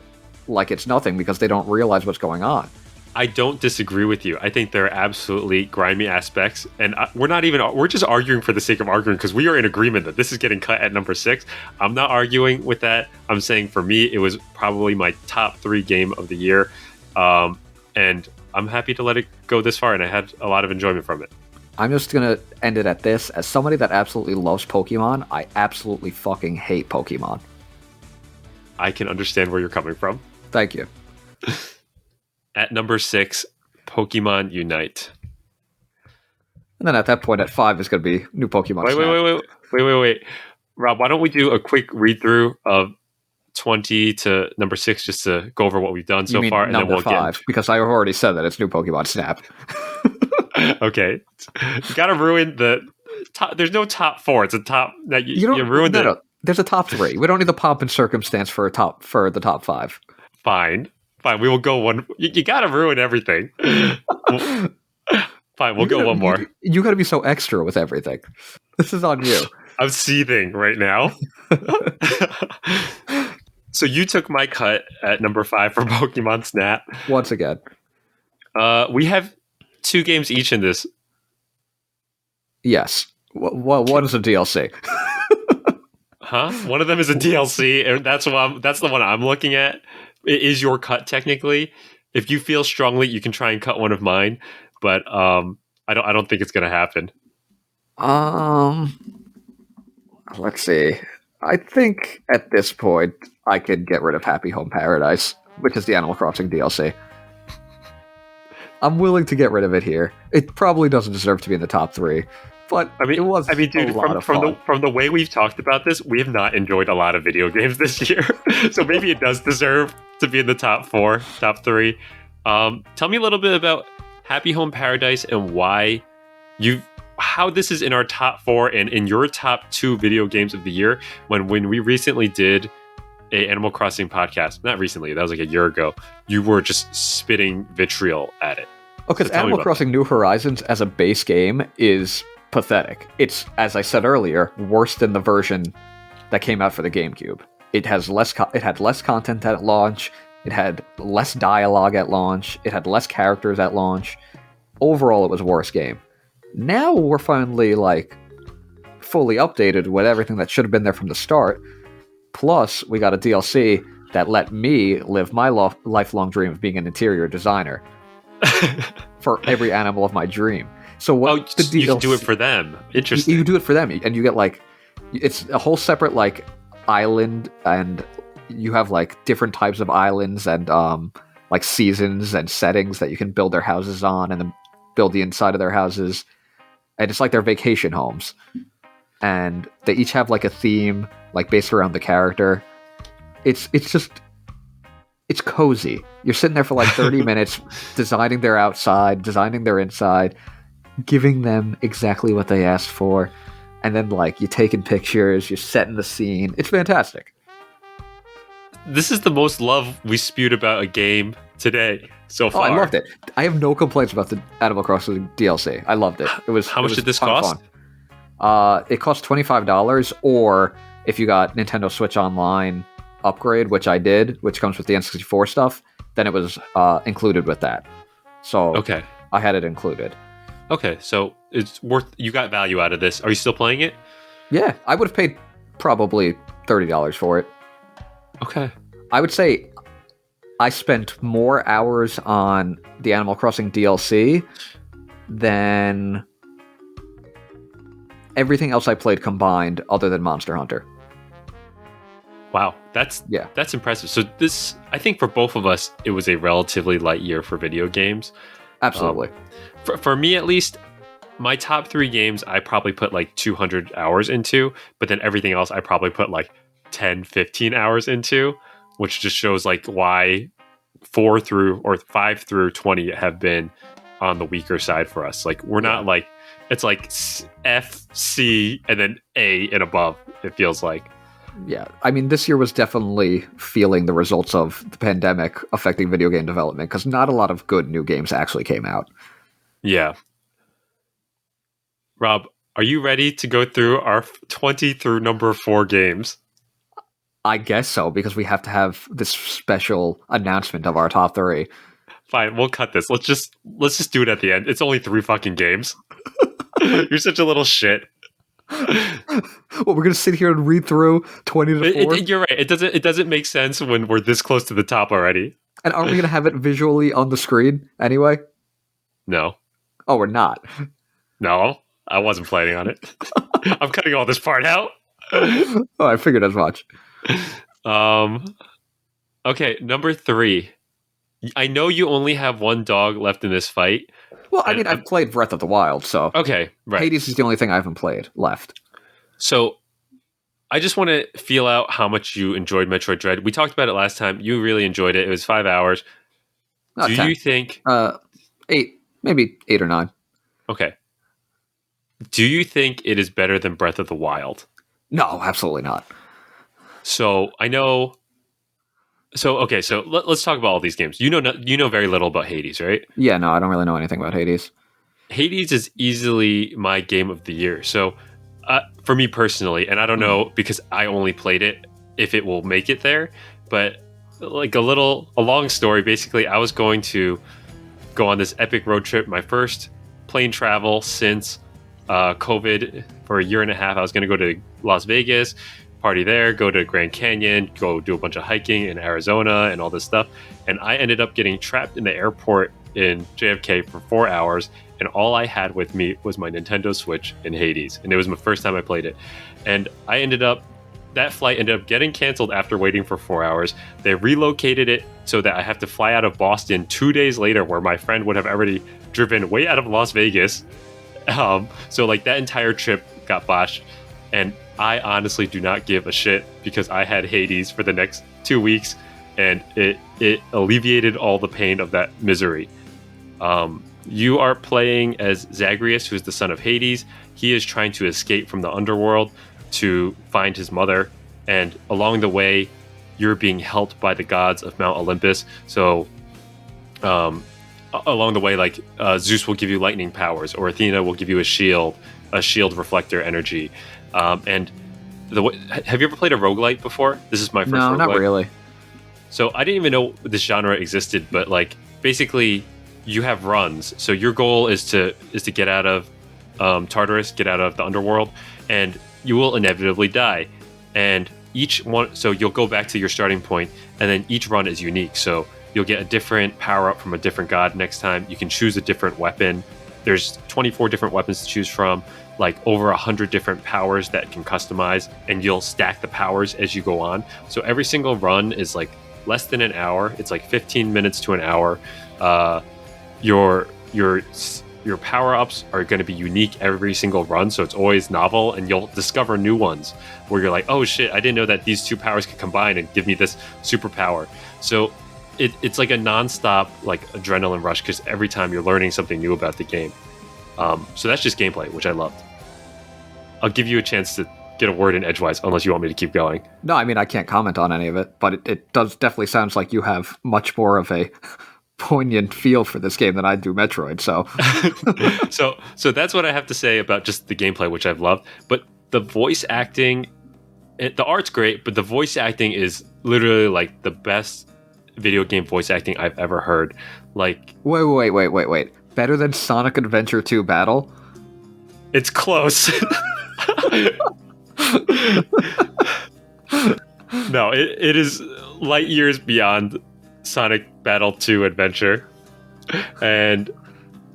like it's nothing because they don't realize what's going on. I don't disagree with you. I think there are absolutely grimy aspects, and we're just arguing for the sake of arguing because we are in agreement that this is getting cut at number 6. I'm not arguing with that. I'm saying for me, it was probably my top 3 game of the year, and I'm happy to let it go this far, and I had a lot of enjoyment from it. I'm just going to end it at this. As somebody that absolutely loves Pokemon, I absolutely fucking hate Pokemon. I can understand where you're coming from. Thank you. At number 6, Pokemon Unite. And then at that point, at 5 is going to be new Pokemon Snap. Wait. Rob, why don't we do a quick read-through of 20 to number 6 just to go over what we've done so far, and then we'll 5, because I have already said that it's new Pokemon Snap. Okay. You gotta ruin the top. There's no top 4. It's a top... You ruined it. No. There's a top 3. We don't need the pomp and circumstance for the top 5. Fine. We will go one. You gotta ruin everything. Fine, we'll go one more. You gotta be so extra with everything. This is on you. I'm seething right now. So you took my cut at number 5 for Pokemon Snap. Once again. We have 2 games each in this. Yes. Well, one is a DLC. Huh? One of them is a DLC, and that's the one I'm looking at. It is your cut technically. If you feel strongly, you can try and cut one of mine, but I don't think it's gonna happen. Let's see. I think at this point I could get rid of Happy Home Paradise, which is the Animal Crossing DLC. I'm willing to get rid of it here. It probably doesn't deserve to be in the top 3. But it was dude, a lot of fun. From the way we've talked about this, we have not enjoyed a lot of video games this year. So maybe it does deserve to be in the top 4, top 3. Tell me a little bit about Happy Home Paradise and how this is in our top 4 and in your top 2 video games of the year. When we recently did a Animal Crossing podcast, not recently, that was like a year ago, you were just spitting vitriol at it. Oh, because Animal Crossing New Horizons as a base game is pathetic. It's, as I said earlier, worse than the version that came out for the GameCube. It had less content at launch. It had less dialogue at launch. It had less characters at launch. Overall, it was a worse game. Now we're finally fully updated with everything that should have been there from the start. Plus, we got a DLC that let me live my lifelong dream of being an interior designer for every animal of my dream. So what the DLC, you can do it for them. Interesting. You do it for them, and you get it's a whole separate island, and you have different types of islands and seasons and settings that you can build their houses on, and then build the inside of their houses, and it's like their vacation homes. and they each have like a theme, like based around the character. It's cozy. You're sitting there for like 30 minutes designing their outside, designing their inside, giving them exactly what they asked for, and then like you're taking pictures, you're setting the scene. It's fantastic. This is the most love we spewed about a game today so far. I loved it. I have no complaints about the Animal Crossing DLC. I loved it. How much did this cost? It cost $25, or if you got Nintendo Switch Online upgrade, which I did, which comes with the N64 stuff, then it was included with that. So okay, I had it included. Okay, so it's worth. You got value out of this. Are you still playing it? Yeah, I would have paid probably $30 for it. Okay. I would say I spent more hours on the Animal Crossing DLC than everything else I played combined other than Monster Hunter. Wow, that's impressive. So this, I think for both of us, it was a relatively light year for video games. Absolutely. For me, at least, my top 3 games, I probably put like 200 hours into, but then everything else I probably put like 10, 15 hours into, which just shows like why 5 through 20 have been on the weaker side for us. Like we're not like, it's like F, C, and then A and above, it feels like. Yeah, I mean, this year was definitely feeling the results of the pandemic affecting video game development, because not a lot of good new games actually came out. Yeah. Rob, are you ready to go through our 20 through number 4 games? I guess so, because we have to have this special announcement of our top 3. Fine, we'll cut this. Let's just do it at the end. It's only 3 fucking games. You're such a little shit. Well, we're gonna sit here and read through 20 to 4. You're right. It doesn't make sense when we're this close to the top already. And aren't we gonna have it visually on the screen anyway? No. Oh, we're not. No, I wasn't planning on it. I'm cutting all this part out. Oh, I figured as much. Okay, number 3. I know you only have 1 dog left in this fight. Well, I mean, I've played Breath of the Wild, so... Okay, right. Hades is the only thing I haven't played left. So, I just want to feel out how much you enjoyed Metroid Dread. We talked about it last time. You really enjoyed it. It was 5 hours. Not Do 10. you think... 8. Maybe 8 or 9. Okay. Do you think it is better than Breath of the Wild? No, absolutely not. So, I know... So, okay, so let's talk about all these games. You know very little about Hades, right? Yeah, no, I don't really know anything about Hades. Hades is easily my game of the year. So, for me personally, and I don't know because I only played it if it will make it there, but like a long story. Basically, I was going to go on this epic road trip, my first plane travel since COVID for a year and a half. I was going to go to Las Vegas, party there, go to Grand Canyon, go do a bunch of hiking in Arizona and all this stuff. And I ended up getting trapped in the airport in JFK for 4 hours. And all I had with me was my Nintendo Switch and Hades. And it was my first time I played it. And that flight ended up getting canceled after waiting for 4 hours. They relocated it so that I have to fly out of Boston 2 days later, where my friend would have already driven way out of Las Vegas. So like that entire trip got botched. And I honestly do not give a shit because I had Hades for the next 2 weeks and it alleviated all the pain of that misery. You are playing as Zagreus, who is the son of Hades. He is trying to escape from the underworld to find his mother. And along the way, you're being helped by the gods of Mount Olympus. So along the way, like Zeus will give you lightning powers, or Athena will give you a shield reflector energy. And have you ever played a roguelite before? This is my first roguelite. No, not really. So I didn't even know this genre existed, but like basically you have runs. So your goal is to get out of Tartarus, get out of the underworld, and you will inevitably die. And each one, so you'll go back to your starting point, and then each run is unique. So you'll get a different power up from a different god next time. You can choose a different weapon. There's 24 different weapons to choose from, like over 100 different powers that can customize, and you'll stack the powers as you go on. So every single run is like less than an hour. It's like 15 minutes to an hour. Your your power-ups are going to be unique every single run, so it's always novel, and you'll discover new ones where you're like, oh shit, I didn't know that these two powers could combine and give me this superpower. So it's like a non-stop like adrenaline rush because every time you're learning something new about the game. So that's just gameplay, which I loved. I'll give you a chance to get a word in edgewise, unless you want me to keep going. No, I mean, I can't comment on any of it, but it does definitely sounds like you have much more of a poignant feel for this game than I do Metroid, so. So that's what I have to say about just the gameplay, which I've loved. But the voice acting, the art's great, but the voice acting is literally like the best video game voice acting I've ever heard. Like, Wait. Better than Sonic Adventure 2 Battle? it's close. No, it is light years beyond Sonic Battle 2 Adventure. And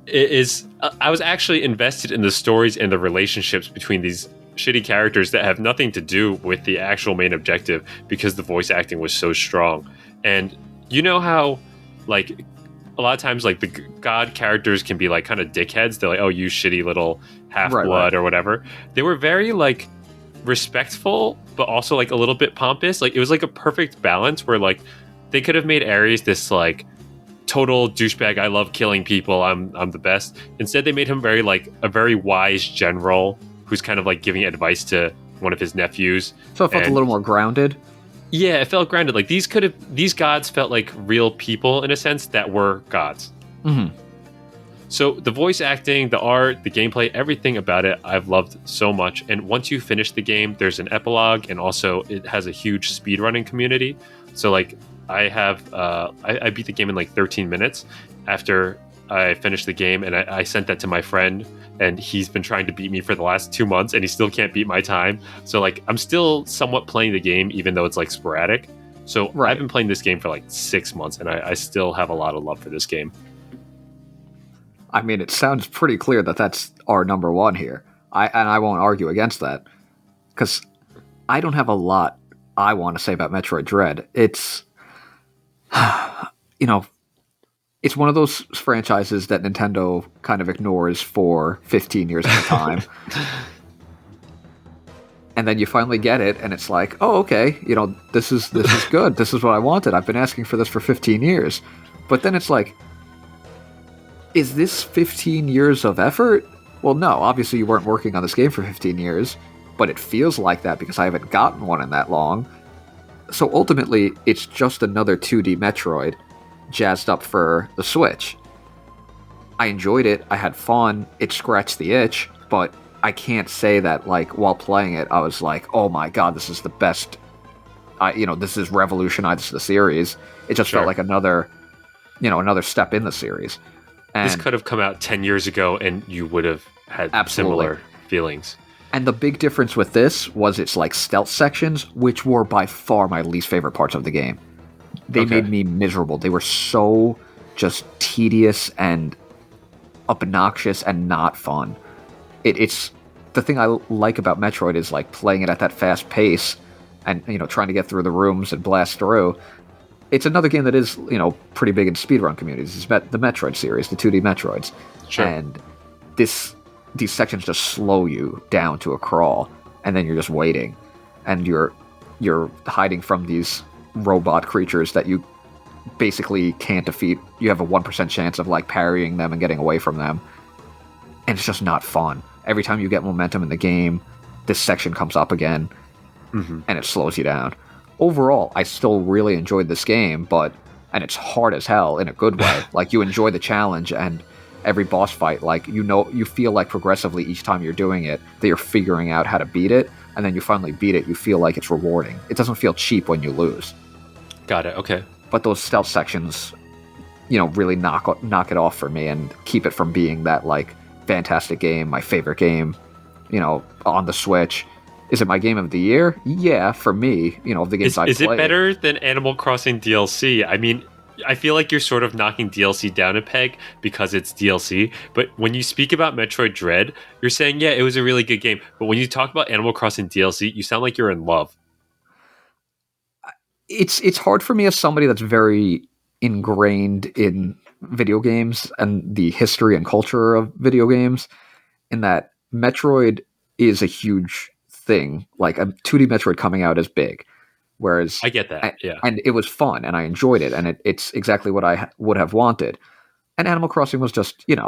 it is, I was actually invested in the stories and the relationships between these shitty characters that have nothing to do with the actual main objective because the voice acting was so strong. And you know how, like, a lot of times, like, the god characters can be, like, kind of dickheads. They're like, oh, you shitty little half-blood Right. or whatever. They were very, like, respectful, but also, like, a little bit pompous. Like, it was, like, a perfect balance where, like, they could have made Ares this, like, total douchebag. I love killing people. I'm the best. Instead, they made him very, like, a very wise general who's kind of, like, giving advice to one of his nephews. So it felt a little more grounded. Yeah, it felt grounded. Like, these gods felt like real people in a sense that were gods. Mm-hmm. So the voice acting, the art, the gameplay, everything about it, I've loved so much. And once you finish the game, there's an epilogue, and also it has a huge speedrunning community. So, like, I have, I beat the game in like 13 minutes after I finished the game, and I sent that to my friend, and he's been trying to beat me for the last 2 months, and he still can't beat my time. So, like, I'm still somewhat playing the game, even though it's like sporadic. So Right. I've been playing this game for like 6 months, and I still have a lot of love for this game. I mean, it sounds pretty clear that that's our number one here. I won't argue against that, because I don't have a lot I want to say about Metroid Dread. It's, you know, it's one of those franchises that Nintendo kind of ignores for 15 years at a time. And then you finally get it, and it's like, oh, okay, this is good. This is what I wanted. I've been asking for this for 15 years. But then it's like, is this 15 years of effort? Well, no, obviously you weren't working on this game for 15 years, but it feels like that because I haven't gotten one in that long. So ultimately, it's just another 2D Metroid jazzed up for the Switch. I enjoyed it, I had fun, it scratched the itch, but I can't say that, like, while playing it, I was like, oh my god, this is the best, this has revolutionized the series. It just felt like another step in the series. And this could have come out 10 years ago, and you would have had similar feelings. And the big difference with this was its, like, stealth sections, which were by far my least favorite parts of the game. They made me miserable. They were so just tedious and obnoxious and not fun. It's the thing I like about Metroid is, like, playing it at that fast pace and, trying to get through the rooms and blast through. It's another game that is, pretty big in speedrun communities. It's the Metroid series, the 2D Metroids. Sure. And these sections just slow you down to a crawl, and then you're just waiting. And you're hiding from these robot creatures that you basically can't defeat. You have a 1% chance of, like, parrying them and getting away from them. And it's just not fun. Every time you get momentum in the game, this section comes up again, and it slows you down. Overall, I still really enjoyed this game, and it's hard as hell in a good way. Like, you enjoy the challenge, and every boss fight, like, you feel like progressively each time you're doing it that you're figuring out how to beat it, and then you finally beat it, you feel like it's rewarding. It doesn't feel cheap when you lose. Got it, okay. But those stealth sections, really knock it off for me and keep it from being that, like, fantastic game, my favorite game, on the Switch. Is it my game of the year? Yeah, for me, of the games I've played. Is it better than Animal Crossing DLC? I mean, I feel like you're sort of knocking DLC down a peg because it's DLC, but when you speak about Metroid Dread, you're saying, yeah, it was a really good game. But when you talk about Animal Crossing DLC, you sound like you're in love. It's hard for me as somebody that's very ingrained in video games and the history and culture of video games, in that Metroid is a huge thing. Like a 2D Metroid coming out is big, whereas I get that. Yeah. and it was fun and I enjoyed it, and it's exactly what I would have wanted. And Animal Crossing was just, it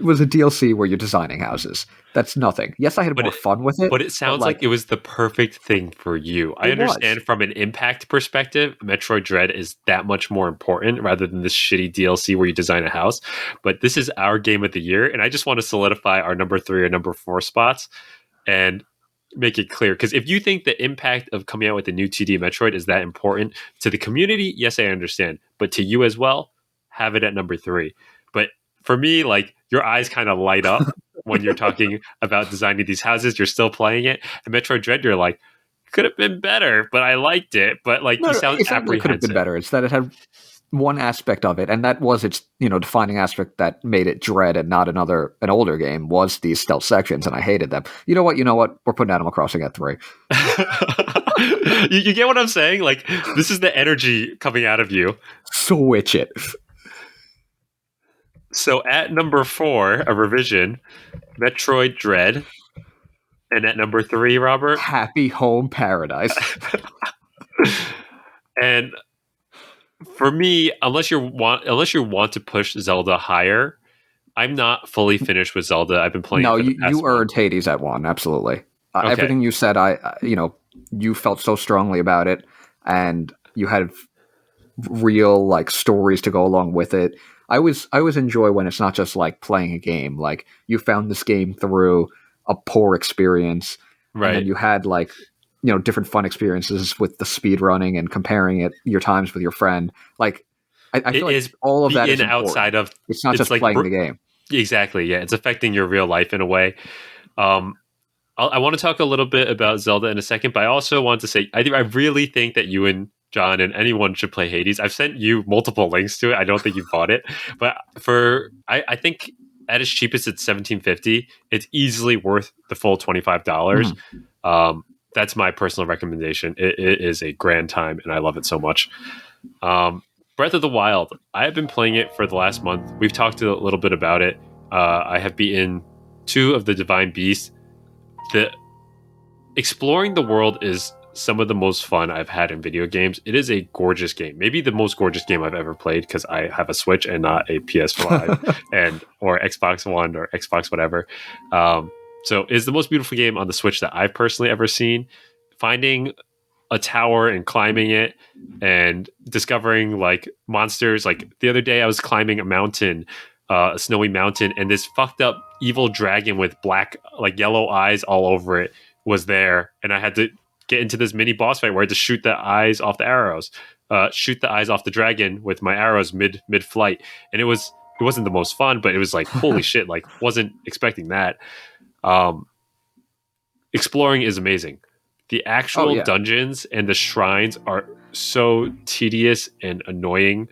was a DLC where you're designing houses. That's nothing. Yes, I had But more fun with it, But it sounds like it was the perfect thing for you. I it was. understand from an impact perspective, Metroid Dread is that much more important rather than this shitty DLC where you design a house. But this is our game of the year, and I just want to solidify our number 3 or number 4 spots and make it clear. Because if you think the impact of coming out with the new 2D Metroid is that important to the community, yes, I understand. But to you as well, have it at number 3. But for me, like, your eyes kind of light up when you're talking about designing these houses. You're still playing it. And Metroid Dread, you're like, could have been better, but I liked it. But like, you sound it's not that it could have been apprehensive. better. It's that it had one aspect of it, and that was its defining aspect that made it Dread and not an older game, was these stealth sections, and I hated them. You know what? We're putting Animal Crossing at 3. You get what I'm saying? Like, this is the energy coming out of you. Switch it. So at number 4, a revision, Metroid Dread. And at number 3, Robert, Happy Home Paradise. And for me, unless you want to push Zelda higher, I'm not fully finished with Zelda. I've been playing. No, it for the past you month. earned Hades at 1. Absolutely. Okay. Everything you said, you felt so strongly about it, and you had real like stories to go along with it. I always enjoy when it's not just like playing a game. Like, you found this game through a poor experience, Right. and then you had like different fun experiences with the speed running and comparing your times with your friend. Like, I feel like all of that is important. Outside of, it's not just like playing the game. Exactly. Yeah, it's affecting your real life in a way. I want to talk a little bit about Zelda in a second, but I also want to say I really think that you and John and anyone should play Hades. I've sent you multiple links to it. I don't think you bought it, but I think at its cheapest it's $17.50. It's easily worth the full $25. That's my personal recommendation. It is a grand time, and I love it so much. Breath of the Wild. I have been playing it for the last month. We've talked a little bit about it. I have beaten 2 of the Divine Beasts. Exploring the world is some of the most fun I've had in video games. It is a gorgeous game. Maybe the most gorgeous game I've ever played, because I have a Switch and not a PS5 or Xbox One or Xbox whatever. So it's the most beautiful game on the Switch that I've personally ever seen. Finding a tower and climbing it and discovering like monsters. Like the other day I was climbing a mountain, a snowy mountain, and this fucked up evil dragon with black, like yellow eyes all over it was there. And I had to get into this mini boss fight where I had to shoot the eyes off the arrows, shoot the eyes off the dragon with my arrows mid flight. And it wasn't the most fun, but it was like, holy shit, like wasn't expecting that. Exploring is amazing. The actual dungeons and the shrines are so tedious and annoying.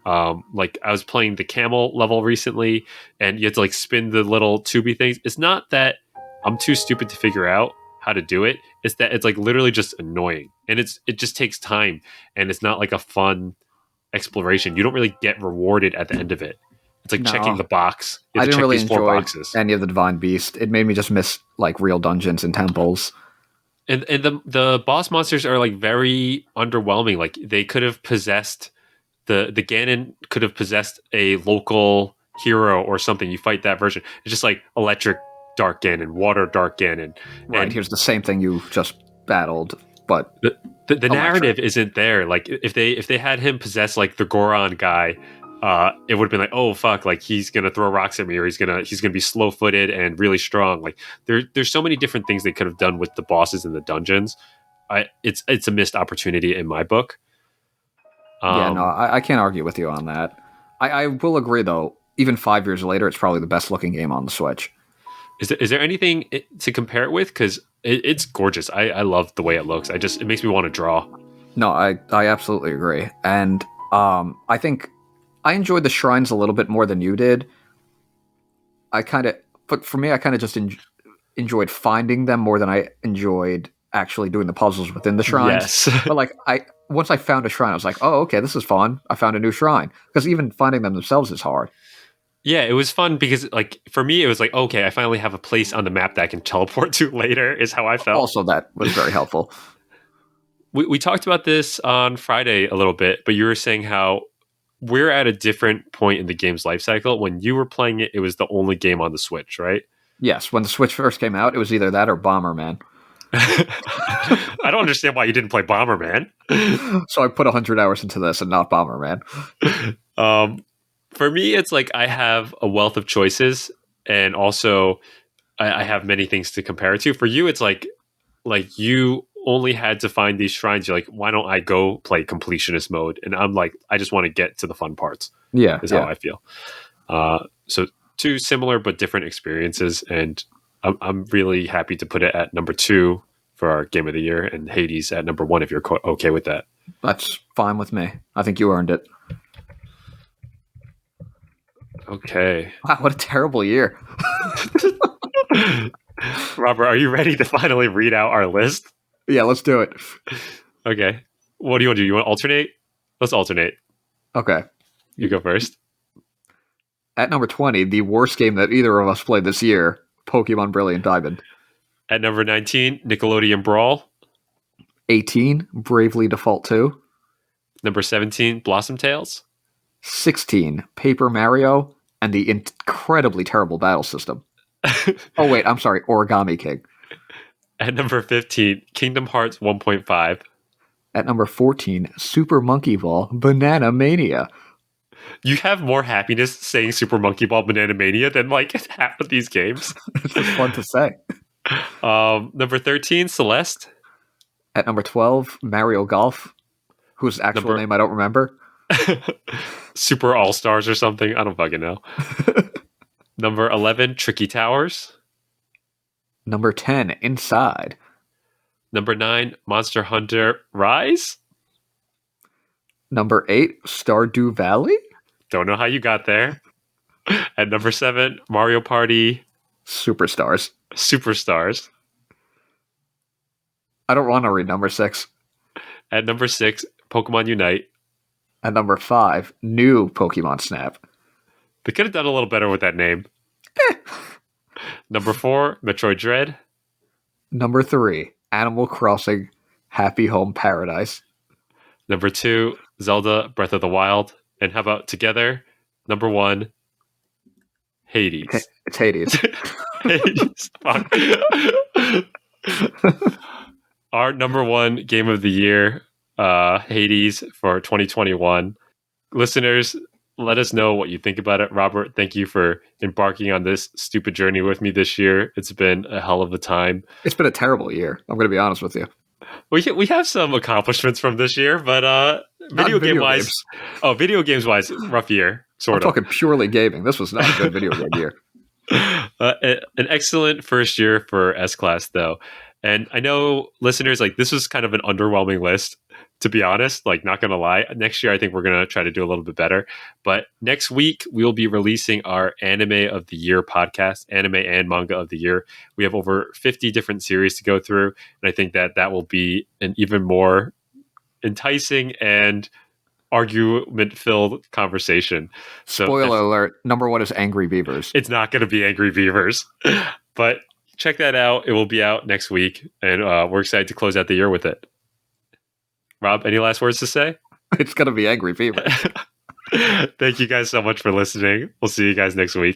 Like I was playing the camel level recently, and you have to like spin the little tubey things. It's not that I'm too stupid to figure out how to do it. It's that it's like literally just annoying, and it just takes time, and it's not like a fun exploration. You don't really get rewarded at the end of it. It's like checking the box. I didn't really enjoy any of the Divine Beast. It made me just miss like real dungeons and temples. And the boss monsters are like very underwhelming. Like they could have possessed the Ganon could have possessed a local hero or something. You fight that version. It's just like electric Dark Ganon, water Dark Ganon. Right, and here's the same thing you just battled, but the narrative isn't there. Like if they had him possess like the Goron guy, it would have been like, oh fuck, like he's gonna throw rocks at me, or he's gonna be slow footed and really strong. Like there's so many different things they could have done with the bosses in the dungeons. It's a missed opportunity in my book. I can't argue with you on that. I will agree though. Even 5 years later, it's probably the best looking game on the Switch. Is there anything to compare it with? Because it's gorgeous. I love the way it looks. It makes me want to draw. No, I absolutely agree. And I think I enjoyed the shrines a little bit more than you did. But for me, I kind of just enjoyed finding them more than I enjoyed actually doing the puzzles within the shrines. Yes. But like once I found a shrine, I was like, oh, okay, this is fun. I found a new shrine. Because even finding them themselves is hard. Yeah, it was fun because, like, for me, it was like, okay, I finally have a place on the map that I can teleport to later, is how I felt. Also, that was very helpful. We talked about this on Friday a little bit, but you were saying how we're at a different point in the game's life cycle. When you were playing it, it was the only game on the Switch, right? Yes, when the Switch first came out, it was either that or Bomberman. I don't understand why you didn't play Bomberman. So I put 100 hours into this and not Bomberman. For me, it's like I have a wealth of choices, and also I have many things to compare it to. For you, it's like you only had to find these shrines. You're like, why don't I go play completionist mode? And I'm like, I just want to get to the fun parts. Yeah, is how I feel. So two similar but different experiences, and I'm really happy to put it at number 2 for our game of the year, and Hades at number 1 if you're okay with that. That's fine with me. I think you earned it. Okay. Wow, what a terrible year. Robert, are you ready to finally read out our list? Yeah, let's do it. Okay. What do you want to do? You want to alternate? Let's alternate. Okay. You go first. At number 20, the worst game that either of us played this year, Pokemon Brilliant Diamond. At number 19, Nickelodeon Brawl. 18, Bravely Default 2. Number 17, Blossom Tales. 16, Paper Mario, and the incredibly terrible battle system. Oh, wait, I'm sorry, Origami King. At number 15, Kingdom Hearts 1.5. At number 14, Super Monkey Ball Banana Mania. You have more happiness saying Super Monkey Ball Banana Mania than like half of these games. It's just fun to say. Number 13, Celeste. At number 12, Mario Golf, whose actual name I don't remember. Super All-Stars or something. I don't fucking know. Number 11, Tricky Towers. Number 10, Inside. Number 9, Monster Hunter Rise. Number 8, Stardew Valley. Don't know how you got there. At number 7, Mario Party Superstars. Superstars. I don't want to read number 6. At number 6, Pokemon Unite. At number 5, New Pokemon Snap. They could have done a little better with that name. Number 4, Metroid Dread. Number 3, Animal Crossing Happy Home Paradise. Number 2, Zelda Breath of the Wild. And how about together? Number 1, Hades. It's Hades. Hades. Fuck. Our number 1 game of the year, Hades for 2021. Listeners, let us know what you think about it. Robert, thank you for embarking on this stupid journey with me this year. It's been a hell of a time. It's been a terrible year. I'm going to be honest with you. We have some accomplishments from this year, but video game wise, video games wise, rough year. I'm talking purely gaming. This was not a good video game year. An excellent first year for S-Class, though. And I know listeners, like, this was kind of an underwhelming list, to be honest, like, not going to lie. Next year, I think we're going to try to do a little bit better. But next week, we'll be releasing our Anime of the Year podcast, Anime and Manga of the Year. We have over 50 different series to go through. And I think that will be an even more enticing and argument-filled conversation. So spoiler alert, number 1 is Angry Beavers. It's not going to be Angry Beavers. But check that out. It will be out next week. And we're excited to close out the year with it. Rob, any last words to say? It's going to be Angry Beavers. Thank you guys so much for listening. We'll see you guys next week.